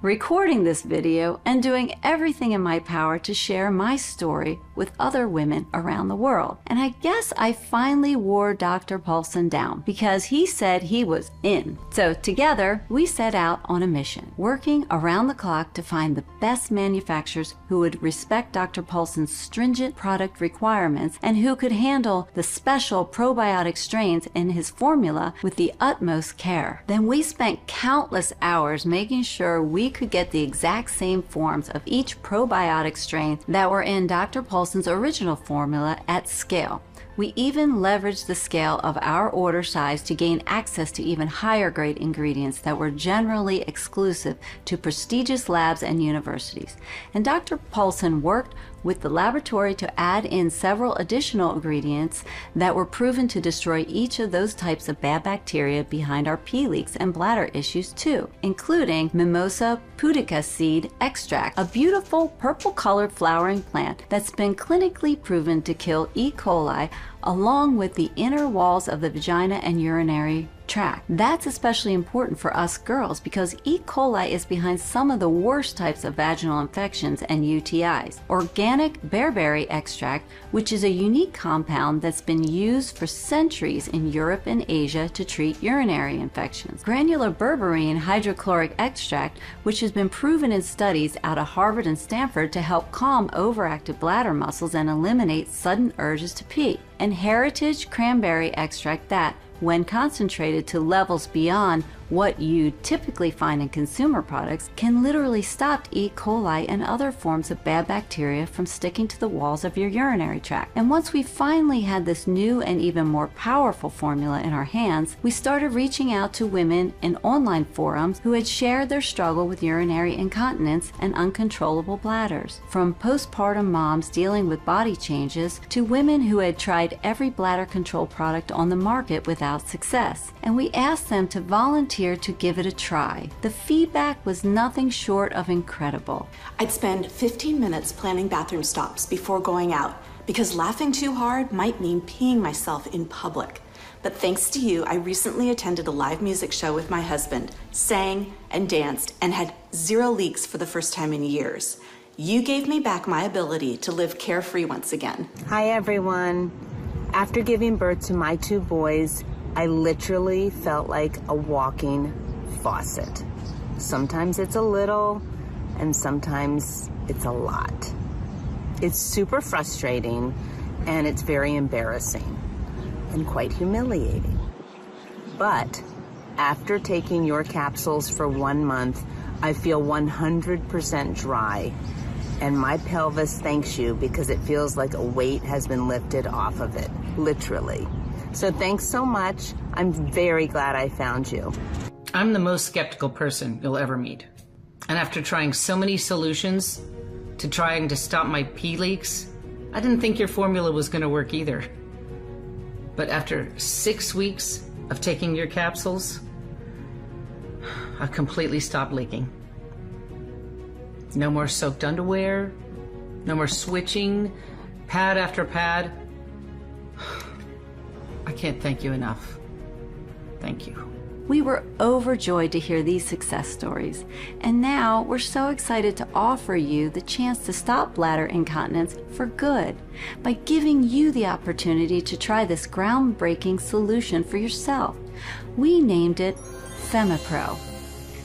recording this video, and doing everything in my power to share my story with other women around the world. And I guess I finally wore Dr. Paulson down because he said he was in. So together, we set out on a mission, working around the clock to find the best manufacturers who would respect Dr. Paulson's stringent product requirements and who could handle the special probiotic strains in his formula with the utmost care. Then we spent countless hours making sure we could get the exact same forms of each probiotic strain that were in Dr. Paulson's original formula at scale. We even leveraged the scale of our order size to gain access to even higher grade ingredients that were generally exclusive to prestigious labs and universities. And Dr. Paulson worked with the laboratory to add in several additional ingredients that were proven to destroy each of those types of bad bacteria behind our pee leaks and bladder issues too, including Mimosa pudica seed extract, a beautiful purple-colored flowering plant that's been clinically proven to kill E. coli along with the inner walls of the vagina and urinary tract. That's especially important for us girls because E. coli is behind some of the worst types of vaginal infections and UTIs. Organic bearberry extract, which is a unique compound that's been used for centuries in Europe and Asia to treat urinary infections. Granular berberine hydrochloric extract, which has been proven in studies out of Harvard and Stanford to help calm overactive bladder muscles and eliminate sudden urges to pee. And heritage cranberry extract that, when concentrated to levels beyond what you typically find in consumer products, can literally stop E. coli and other forms of bad bacteria from sticking to the walls of your urinary tract. And once we finally had this new and even more powerful formula in our hands, we started reaching out to women in online forums who had shared their struggle with urinary incontinence and uncontrollable bladders. From postpartum moms dealing with body changes to women who had tried every bladder control product on the market without success. And we asked them to volunteer to give it a try. The feedback was nothing short of incredible. I'd spend 15 minutes planning bathroom stops before going out because laughing too hard might mean peeing myself in public. But thanks to you, I recently attended a live music show with my husband, sang and danced, and had 0 leaks for the first time in years. You gave me back my ability to live carefree once again. Hi, everyone. After giving birth to my 2 boys, I literally felt like a walking faucet. Sometimes it's a little, and sometimes it's a lot. It's super frustrating, and it's very embarrassing and quite humiliating. But after taking your capsules for 1 month, I feel 100% dry, and my pelvis thanks you because it feels like a weight has been lifted off of it, literally. So thanks so much. I'm very glad I found you. I'm the most skeptical person you'll ever meet. And after trying so many solutions to trying to stop my pee leaks, I didn't think your formula was going to work either. But after 6 weeks of taking your capsules, I completely stopped leaking. No more soaked underwear, no more switching, pad after pad. I can't thank you enough. Thank you. We were overjoyed to hear these success stories, and now we're so excited to offer you the chance to stop bladder incontinence for good by giving you the opportunity to try this groundbreaking solution for yourself. We named it FemiPro,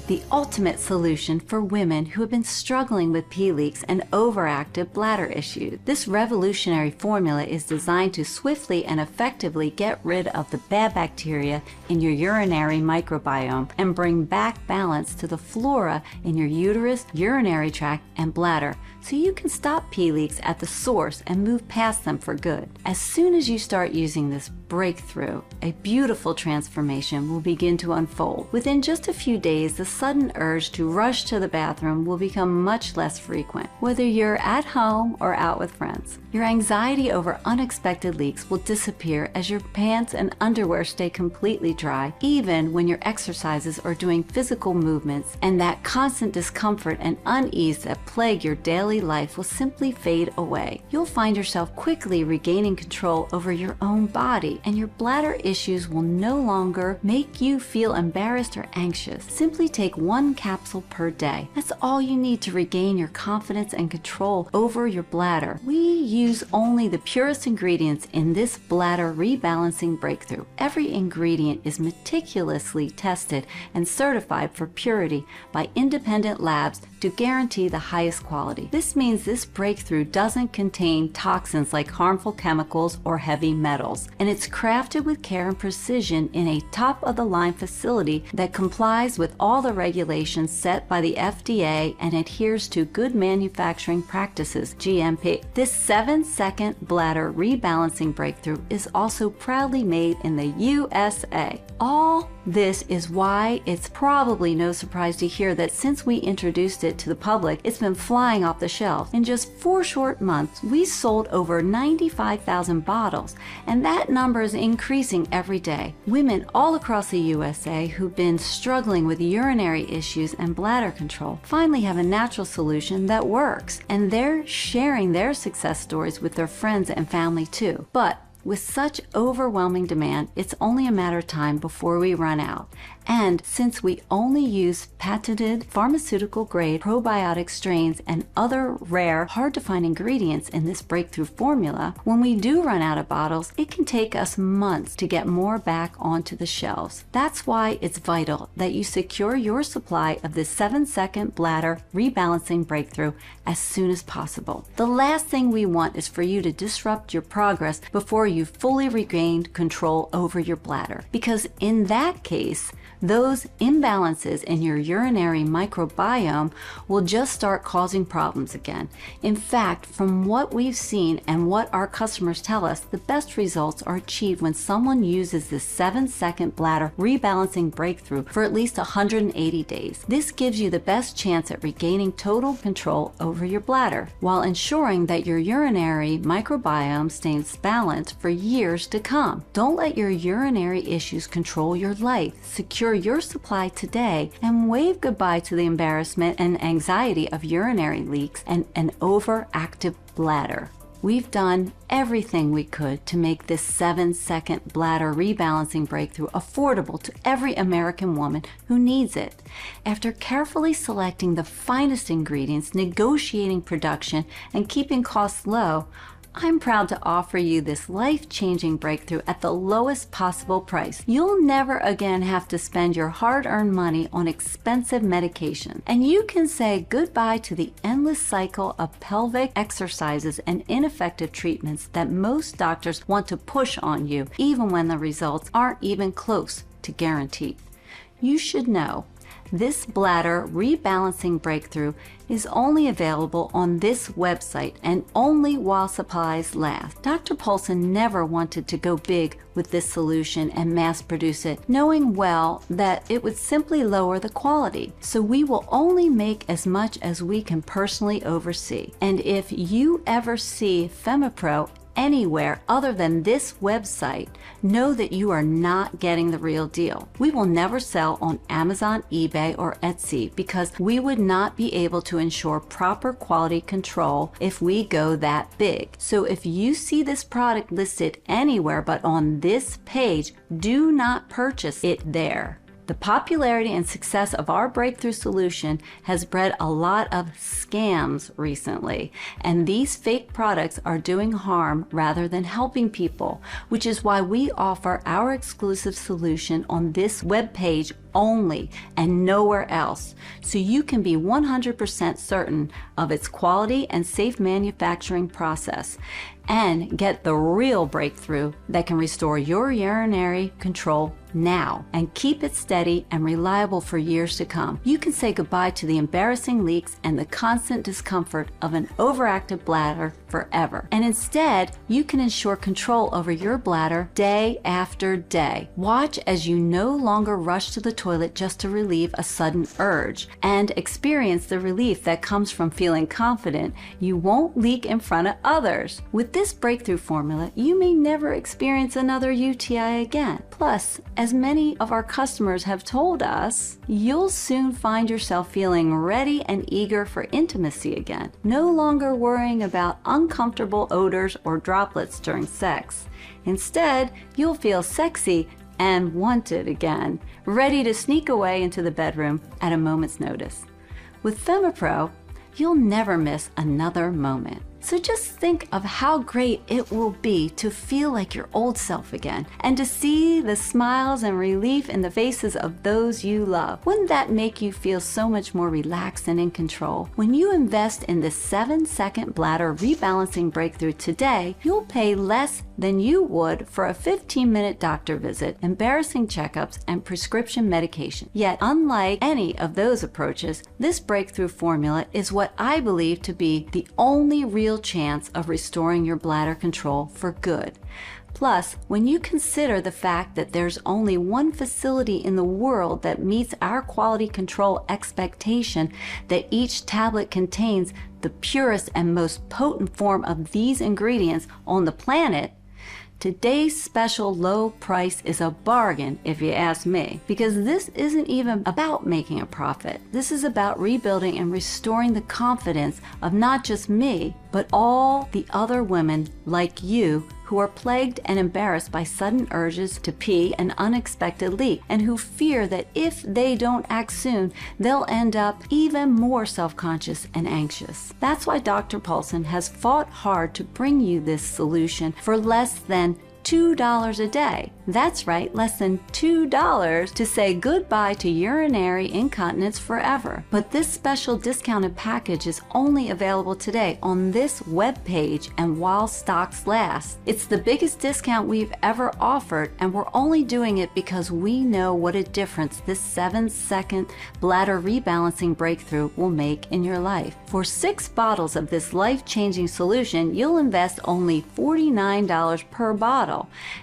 the ultimate solution for women who have been struggling with pee leaks and overactive bladder issues. This revolutionary formula is designed to swiftly and effectively get rid of the bad bacteria in your urinary microbiome and bring back balance to the flora in your uterus, urinary tract, and bladder, so you can stop pee leaks at the source and move past them for good. As soon as you start using this breakthrough, a beautiful transformation will begin to unfold. Within just a few days, the sudden urge to rush to the bathroom will become much less frequent, whether you're at home or out with friends. Your anxiety over unexpected leaks will disappear as your pants and underwear stay completely dry, even when you're exercises or doing physical movements, and that constant discomfort and unease that plague your daily life will simply fade away. You'll find yourself quickly regaining control over your own body, and your bladder issues will no longer make you feel embarrassed or anxious. Simply take 1 capsule per day. That's all you need to regain your confidence and control over your bladder. We use only the purest ingredients in this bladder rebalancing breakthrough. Every ingredient is meticulously tested and certified for purity by independent labs to guarantee the highest quality. This means this breakthrough doesn't contain toxins like harmful chemicals or heavy metals, and it's crafted with care and precision in a top-of-the-line facility that complies with all the regulations set by the FDA and adheres to good manufacturing practices, GMP. This 7-second bladder rebalancing breakthrough is also proudly made in the USA. All this is why it's probably no surprise to hear that since we introduced it to the public, it's been flying off the shelf. In just 4 short months, we sold over 95,000 bottles, and that number is increasing every day. Women all across the USA who've been struggling with urinary issues and bladder control finally have a natural solution that works, and they're sharing their success stories with their friends and family too. But with such overwhelming demand, it's only a matter of time before we run out. And since we only use patented pharmaceutical-grade probiotic strains and other rare, hard-to-find ingredients in this breakthrough formula, when we do run out of bottles, it can take us months to get more back onto the shelves. That's why it's vital that you secure your supply of this 7-second bladder rebalancing breakthrough as soon as possible. The last thing we want is for you to disrupt your progress before you've fully regained control over your bladder, because in that case, those imbalances in your urinary microbiome will just start causing problems again. In fact, from what we've seen and what our customers tell us, the best results are achieved when someone uses this 7-second bladder rebalancing breakthrough for at least 180 days. This gives you the best chance at regaining total control over your bladder, while ensuring that your urinary microbiome stays balanced for years to come. Don't let your urinary issues control your life. Secure your supply today and wave goodbye to the embarrassment and anxiety of urinary leaks and an overactive bladder. We've done everything we could to make this 7-second bladder rebalancing breakthrough affordable to every American woman who needs it. After carefully selecting the finest ingredients, negotiating production, and keeping costs low, I'm proud to offer you this life-changing breakthrough at the lowest possible price. You'll never again have to spend your hard-earned money on expensive medication, and you can say goodbye to the endless cycle of pelvic exercises and ineffective treatments that most doctors want to push on you, even when the results aren't even close to guaranteed. You should know this bladder rebalancing breakthrough is only available on this website and only while supplies last. Dr. Paulson never wanted to go big with this solution and mass produce it, knowing well that it would simply lower the quality. So we will only make as much as we can personally oversee. And if you ever see FemiPro anywhere other than this website, know that you are not getting the real deal. We will never sell on Amazon, eBay, or Etsy because we would not be able to ensure proper quality control if we go that big. So if you see this product listed anywhere but on this page, do not purchase it there. The popularity and success of our breakthrough solution has bred a lot of scams recently, and these fake products are doing harm rather than helping people, which is why we offer our exclusive solution on this webpage only and nowhere else, so you can be 100% certain of its quality and safe manufacturing process and get the real breakthrough that can restore your urinary control now and keep it steady and reliable for years to come. You can say goodbye to the embarrassing leaks and the constant discomfort of an overactive bladder forever. And instead, you can ensure control over your bladder day after day. Watch as you no longer rush to the toilet just to relieve a sudden urge, and experience the relief that comes from feeling confident you won't leak in front of others. With this breakthrough formula, you may never experience another UTI again. Plus, as many of our customers have told us, you'll soon find yourself feeling ready and eager for intimacy again, no longer worrying about uncomfortable odors or droplets during sex. Instead, you'll feel sexy and wanted again, ready to sneak away into the bedroom at a moment's notice. With FemiPro, you'll never miss another moment. So just think of how great it will be to feel like your old self again and to see the smiles and relief in the faces of those you love. Wouldn't that make you feel so much more relaxed and in control? When you invest in this 7-second bladder rebalancing breakthrough today, you'll pay less than you would for a 15-minute doctor visit, embarrassing checkups, and prescription medication. Yet, unlike any of those approaches, this breakthrough formula is what I believe to be the only real chance of restoring your bladder control for good. Plus, when you consider the fact that there's only one facility in the world that meets our quality control expectation that each tablet contains the purest and most potent form of these ingredients on the planet, today's special low price is a bargain if you ask me, because this isn't even about making a profit. This is about rebuilding and restoring the confidence of not just me, but all the other women like you who are plagued and embarrassed by sudden urges to pee and unexpected leak, and who fear that if they don't act soon, they'll end up even more self-conscious and anxious. That's why Dr. Paulson has fought hard to bring you this solution for less than $2 a day. That's right, less than $2 to say goodbye to urinary incontinence forever. But this special discounted package is only available today on this webpage and while stocks last. It's the biggest discount we've ever offered, and we're only doing it because we know what a difference this 7-second bladder rebalancing breakthrough will make in your life. For 6 bottles of this life-changing solution, you'll invest only $49 per bottle.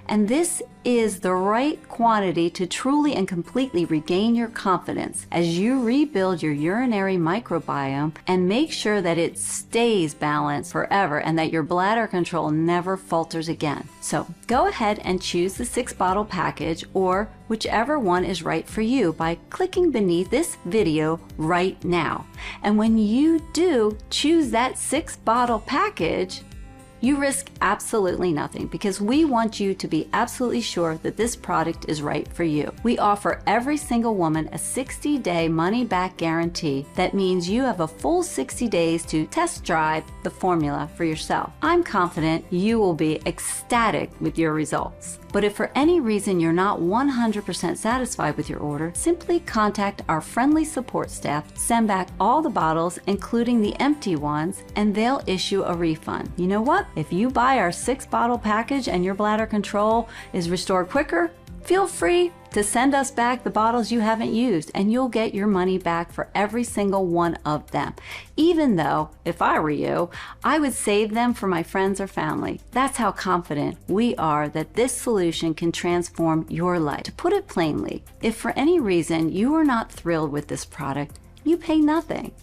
And this is the right quantity to truly and completely regain your confidence as you rebuild your urinary microbiome and make sure that it stays balanced forever and that your bladder control never falters again. So go ahead and choose the 6-bottle package or whichever one is right for you by clicking beneath this video right now. And when you do choose that 6-bottle package, you risk absolutely nothing because we want you to be absolutely sure that this product is right for you. We offer every single woman a 60-day money-back guarantee. That means you have a full 60 days to test drive the formula for yourself. I'm confident you will be ecstatic with your results. But if for any reason you're not 100% satisfied with your order, simply contact our friendly support staff, send back all the bottles, including the empty ones, and they'll issue a refund. You know what? If you buy our 6-bottle package and your bladder control is restored quicker, feel free to send us back the bottles you haven't used, and you'll get your money back for every single one of them. Even though, if I were you, I would save them for my friends or family. That's how confident we are that this solution can transform your life. To put it plainly, if for any reason you are not thrilled with this product, you pay nothing.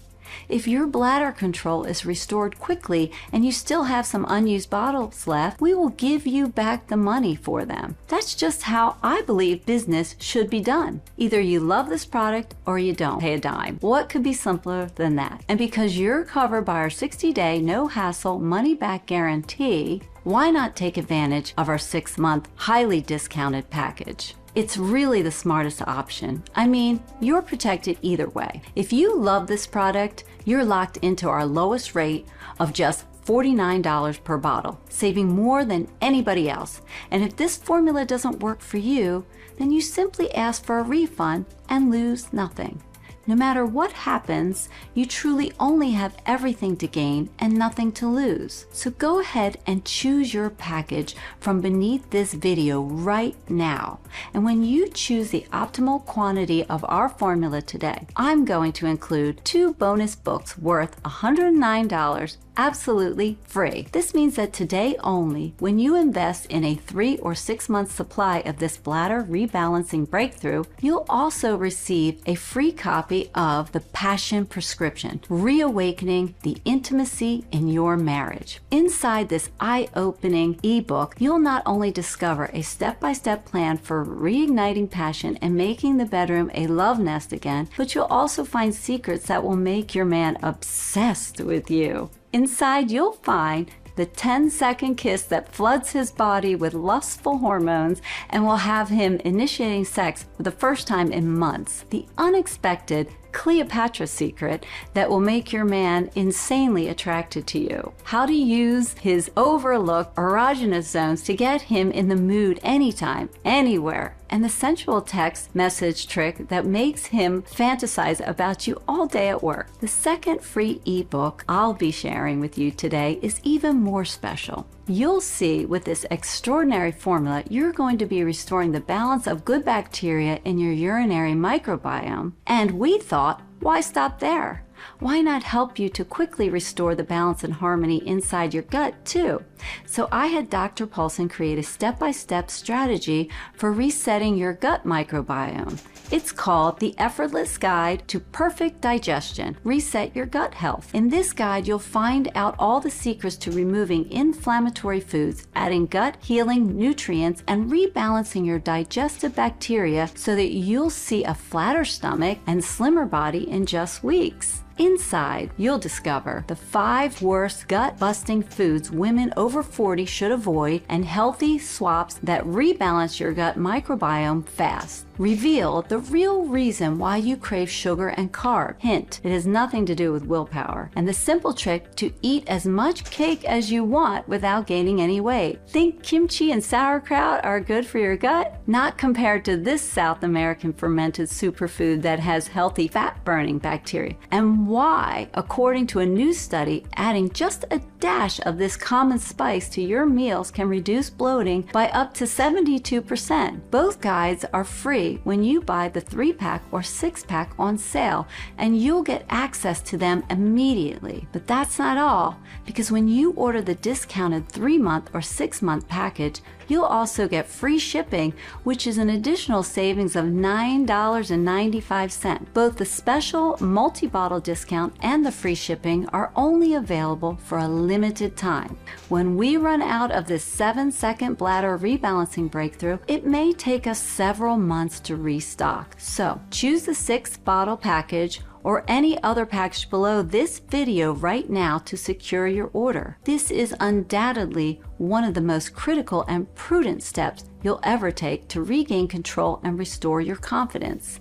If your bladder control is restored quickly and you still have some unused bottles left, we will give you back the money for them. That's just how I believe business should be done. Either you love this product or you don't pay a dime. What could be simpler than that? And because you're covered by our 60-day no-hassle money-back guarantee, why not take advantage of our 6-month highly discounted package? It's really the smartest option. I mean, you're protected either way. If you love this product, you're locked into our lowest rate of just $49 per bottle, saving more than anybody else. And if this formula doesn't work for you, then you simply ask for a refund and lose nothing. No matter what happens, you truly only have everything to gain and nothing to lose. So go ahead and choose your package from beneath this video right now. And when you choose the optimal quantity of our formula today, I'm going to include 2 bonus books worth $109 absolutely free. This means that today only, when you invest in a 3 or 6 month supply of this bladder rebalancing breakthrough, you'll also receive a free copy of the Passion Prescription, Reawakening the Intimacy in Your Marriage. Inside this eye-opening ebook, you'll not only discover a step-by-step plan for reigniting passion and making the bedroom a love nest again, but you'll also find secrets that will make your man obsessed with you. Inside, you'll find the 10-second kiss that floods his body with lustful hormones and will have him initiating sex for the first time in months. The unexpected Cleopatra secret that will make your man insanely attracted to you. How to use his overlooked erogenous zones to get him in the mood anytime, anywhere. And the sensual text message trick that makes him fantasize about you all day at work. The second free ebook I'll be sharing with you today is even more special. You'll see with this extraordinary formula, you're going to be restoring the balance of good bacteria in your urinary microbiome. And we thought, why stop there? Why not help you to quickly restore the balance and harmony inside your gut too? So I had Dr. Paulson create a step-by-step strategy for resetting your gut microbiome. It's called The Effortless Guide to Perfect Digestion. Reset your gut health. In this guide, you'll find out all the secrets to removing inflammatory foods, adding gut healing nutrients, and rebalancing your digestive bacteria so that you'll see a flatter stomach and slimmer body in just weeks. Inside, you'll discover the 5 worst gut-busting foods women over 40 should avoid and healthy swaps that rebalance your gut microbiome fast. Reveal the real reason why you crave sugar and carb. Hint, it has nothing to do with willpower. And the simple trick to eat as much cake as you want without gaining any weight. Think kimchi and sauerkraut are good for your gut? Not compared to this South American fermented superfood that has healthy fat-burning bacteria. And why, according to a new study, adding just a dash of this common spice to your meals can reduce bloating by up to 72%. Both guides are free when you buy the 3-pack or 6-pack on sale, and you'll get access to them immediately. But that's not all, because when you order the discounted 3-month or 6-month package, you'll also get free shipping, which is an additional savings of $9.95. Both the special multi-bottle discount and the free shipping are only available for a limited time. When we run out of this 7-second bladder rebalancing breakthrough, it may take us several months to restock. So choose the 6-bottle package or any other package below this video right now to secure your order. This is undoubtedly one of the most critical and prudent steps you'll ever take to regain control and restore your confidence.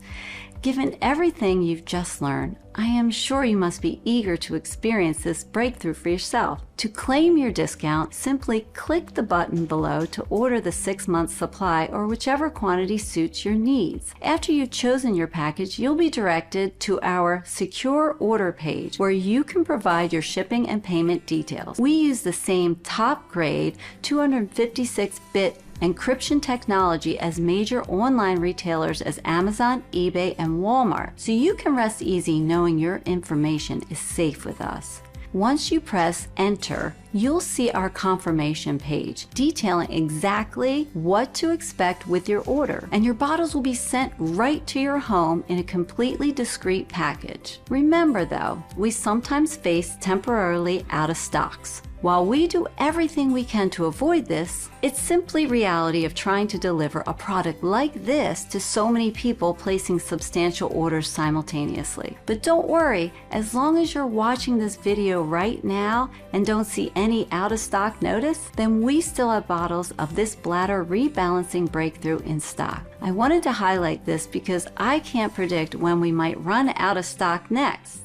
Given everything you've just learned, I am sure you must be eager to experience this breakthrough for yourself. To claim your discount, simply click the button below to order the 6-month supply or whichever quantity suits your needs. After you've chosen your package, you'll be directed to our secure order page where you can provide your shipping and payment details. We use the same top grade 256-bit encryption technology as major online retailers as Amazon, eBay, and Walmart, so you can rest easy knowing your information is safe with us. Once you press enter, you'll see our confirmation page detailing exactly what to expect with your order, and your bottles will be sent right to your home in a completely discreet package. Remember though, we sometimes face temporarily out of stocks. While we do everything we can to avoid this, it's simply reality of trying to deliver a product like this to so many people placing substantial orders simultaneously. But don't worry, as long as you're watching this video right now and don't see any out of stock notice, then we still have bottles of this bladder rebalancing breakthrough in stock. I wanted to highlight this because I can't predict when we might run out of stock next.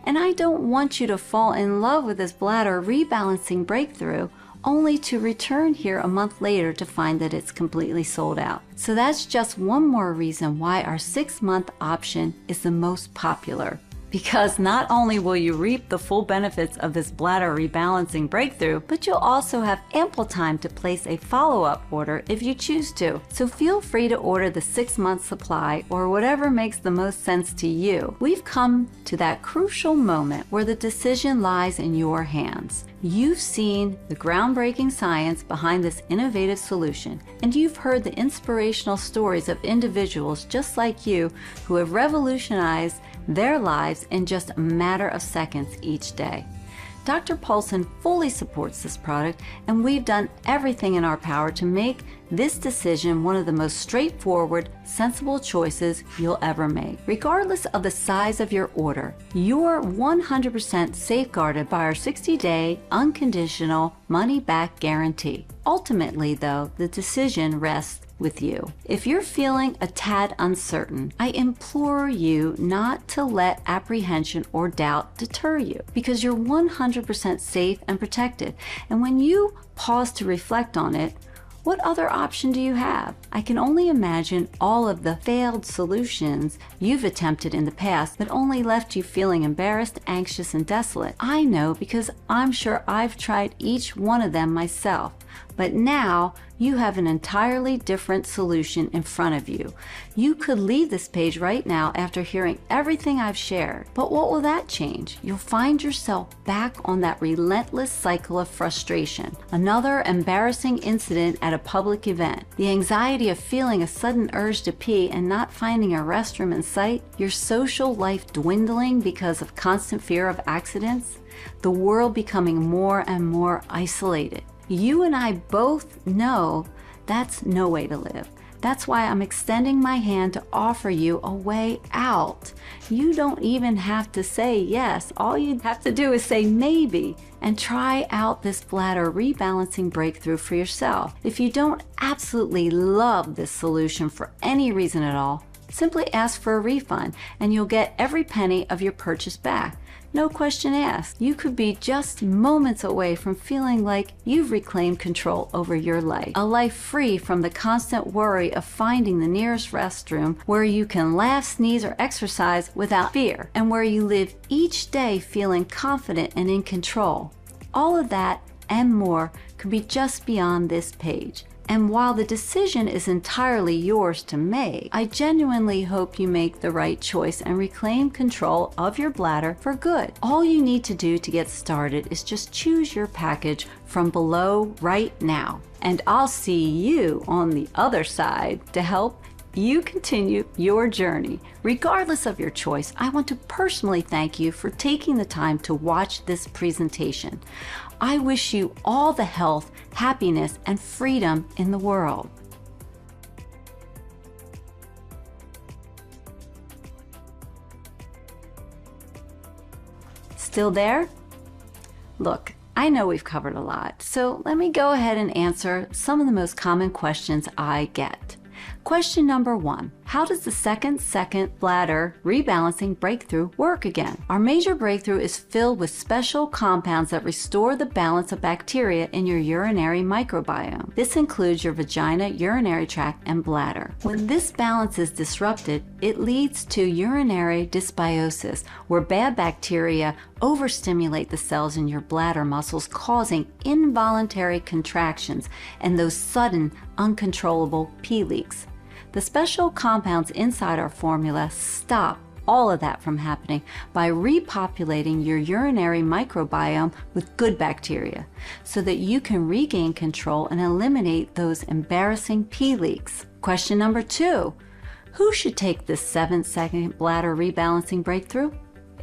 And I don't want you to fall in love with this bladder rebalancing breakthrough only to return here a month later to find that it's completely sold out. So that's just one more reason why our 6-month option is the most popular. Because not only will you reap the full benefits of this bladder rebalancing breakthrough, but you'll also have ample time to place a follow-up order if you choose to. So feel free to order the 6-month supply or whatever makes the most sense to you. We've come to that crucial moment where the decision lies in your hands. You've seen the groundbreaking science behind this innovative solution, and you've heard the inspirational stories of individuals just like you who have revolutionized their lives in just a matter of seconds each day. Dr. Paulson fully supports this product, and we've done everything in our power to make this decision one of the most straightforward, sensible choices you'll ever make. Regardless of the size of your order, you're 100% safeguarded by our 60-day unconditional money-back guarantee. Ultimately, though, the decision rests with you. If you're feeling a tad uncertain, I implore you not to let apprehension or doubt deter you, because you're 100% safe and protected. And when you pause to reflect on it, what other option do you have? I can only imagine all of the failed solutions you've attempted in the past that only left you feeling embarrassed, anxious, and desolate. I know because I'm sure I've tried each one of them myself. But now you have an entirely different solution in front of you. You could leave this page right now after hearing everything I've shared. But what will that change? You'll find yourself back on that relentless cycle of frustration. Another embarrassing incident at a public event. The anxiety of feeling a sudden urge to pee and not finding a restroom in sight. Your social life dwindling because of constant fear of accidents. The world becoming more and more isolated. You and I both know that's no way to live. That's why I'm extending my hand to offer you a way out. You don't even have to say yes. All you have to do is say maybe and try out this bladder rebalancing breakthrough for yourself. If you don't absolutely love this solution for any reason at all, simply ask for a refund and you'll get every penny of your purchase back. No question asked. You could be just moments away from feeling like you've reclaimed control over your life. A life free from the constant worry of finding the nearest restroom where you can laugh, sneeze, or exercise without fear, and where you live each day feeling confident and in control. All of that and more could be just beyond this page. And while the decision is entirely yours to make, I genuinely hope you make the right choice and reclaim control of your bladder for good. All you need to do to get started is just choose your package from below right now. And I'll see you on the other side to help you continue your journey. Regardless of your choice, I want to personally thank you for taking the time to watch this presentation. I wish you all the health, happiness, and freedom in the world. Still there? Look, I know we've covered a lot, so let me go ahead and answer some of the most common questions I get. Question number 1, how does the second bladder rebalancing breakthrough work again? Our major breakthrough is filled with special compounds that restore the balance of bacteria in your urinary microbiome. This includes your vagina, urinary tract, and bladder. When this balance is disrupted, it leads to urinary dysbiosis, where bad bacteria overstimulate the cells in your bladder muscles, causing involuntary contractions and those sudden, uncontrollable pee leaks. The special compounds inside our formula stop all of that from happening by repopulating your urinary microbiome with good bacteria so that you can regain control and eliminate those embarrassing pee leaks. Question number 2, who should take this 7-second bladder rebalancing breakthrough?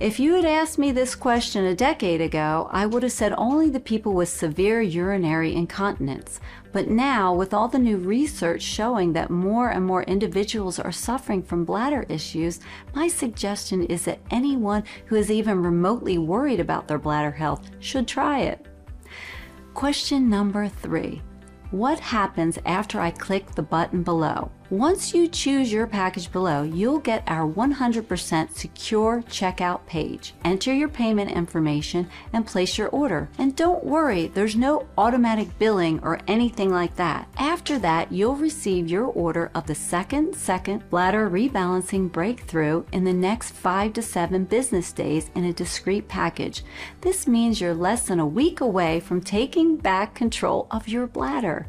If you had asked me this question a decade ago, I would have said only the people with severe urinary incontinence. But now, with all the new research showing that more and more individuals are suffering from bladder issues, my suggestion is that anyone who is even remotely worried about their bladder health should try it. Question number 3. What happens after I click the button below? Once you choose your package below, you'll get our 100% secure checkout page. Enter your payment information and place your order. And don't worry, there's no automatic billing or anything like that. After that, you'll receive your order of the second bladder rebalancing breakthrough in the next 5 to 7 business days in a discrete package. This means you're less than a week away from taking back control of your bladder.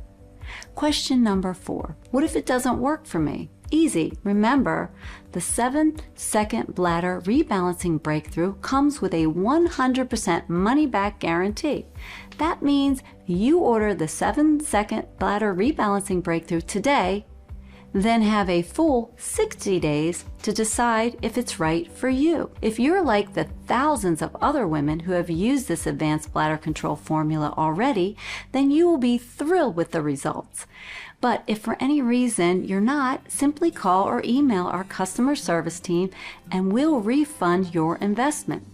Question number 4. What if it doesn't work for me? Easy. Remember, the 7-second bladder rebalancing breakthrough comes with a 100% money-back guarantee. That means you order the 7-second bladder rebalancing breakthrough today, then have a full 60 days to decide if it's right for you. If you're like the thousands of other women who have used this advanced bladder control formula already, then you will be thrilled with the results. But if for any reason you're not, simply call or email our customer service team and we'll refund your investment.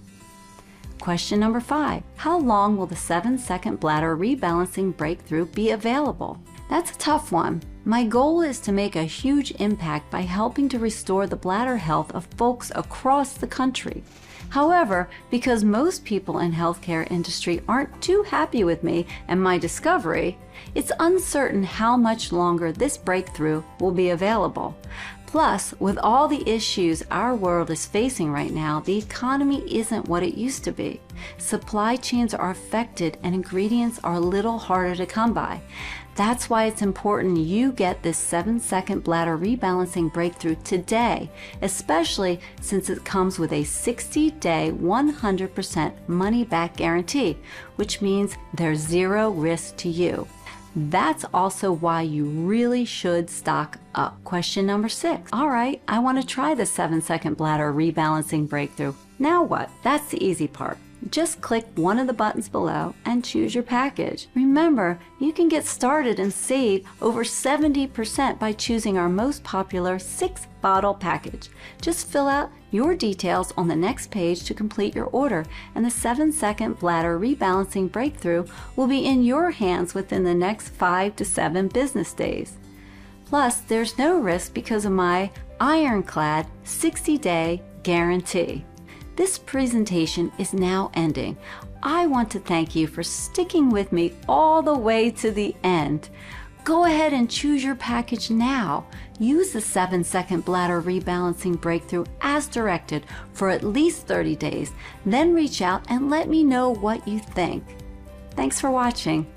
Question number 5. How long will the 7-second bladder rebalancing breakthrough be available? That's a tough one. My goal is to make a huge impact by helping to restore the bladder health of folks across the country. However, because most people in healthcare industry aren't too happy with me and my discovery, it's uncertain how much longer this breakthrough will be available. Plus, with all the issues our world is facing right now, the economy isn't what it used to be. Supply chains are affected and ingredients are a little harder to come by. That's why it's important you get this 7-second bladder rebalancing breakthrough today, especially since it comes with a 60-day 100% money-back guarantee, which means there's zero risk to you. That's also why you really should stock up. Question number 6. All right, I want to try the 7-second bladder rebalancing breakthrough. Now what? That's the easy part. Just click one of the buttons below and choose your package. Remember, you can get started and save over 70% by choosing our most popular 6-bottle package. Just fill out your details on the next page to complete your order, and the 7-second bladder rebalancing breakthrough will be in your hands within the next 5 to 7 business days. Plus, there's no risk because of my ironclad 60-day guarantee. This presentation is now ending. I want to thank you for sticking with me all the way to the end. Go ahead and choose your package now. Use the 7-second bladder rebalancing breakthrough as directed for at least 30 days. Then reach out and let me know what you think. Thanks for watching.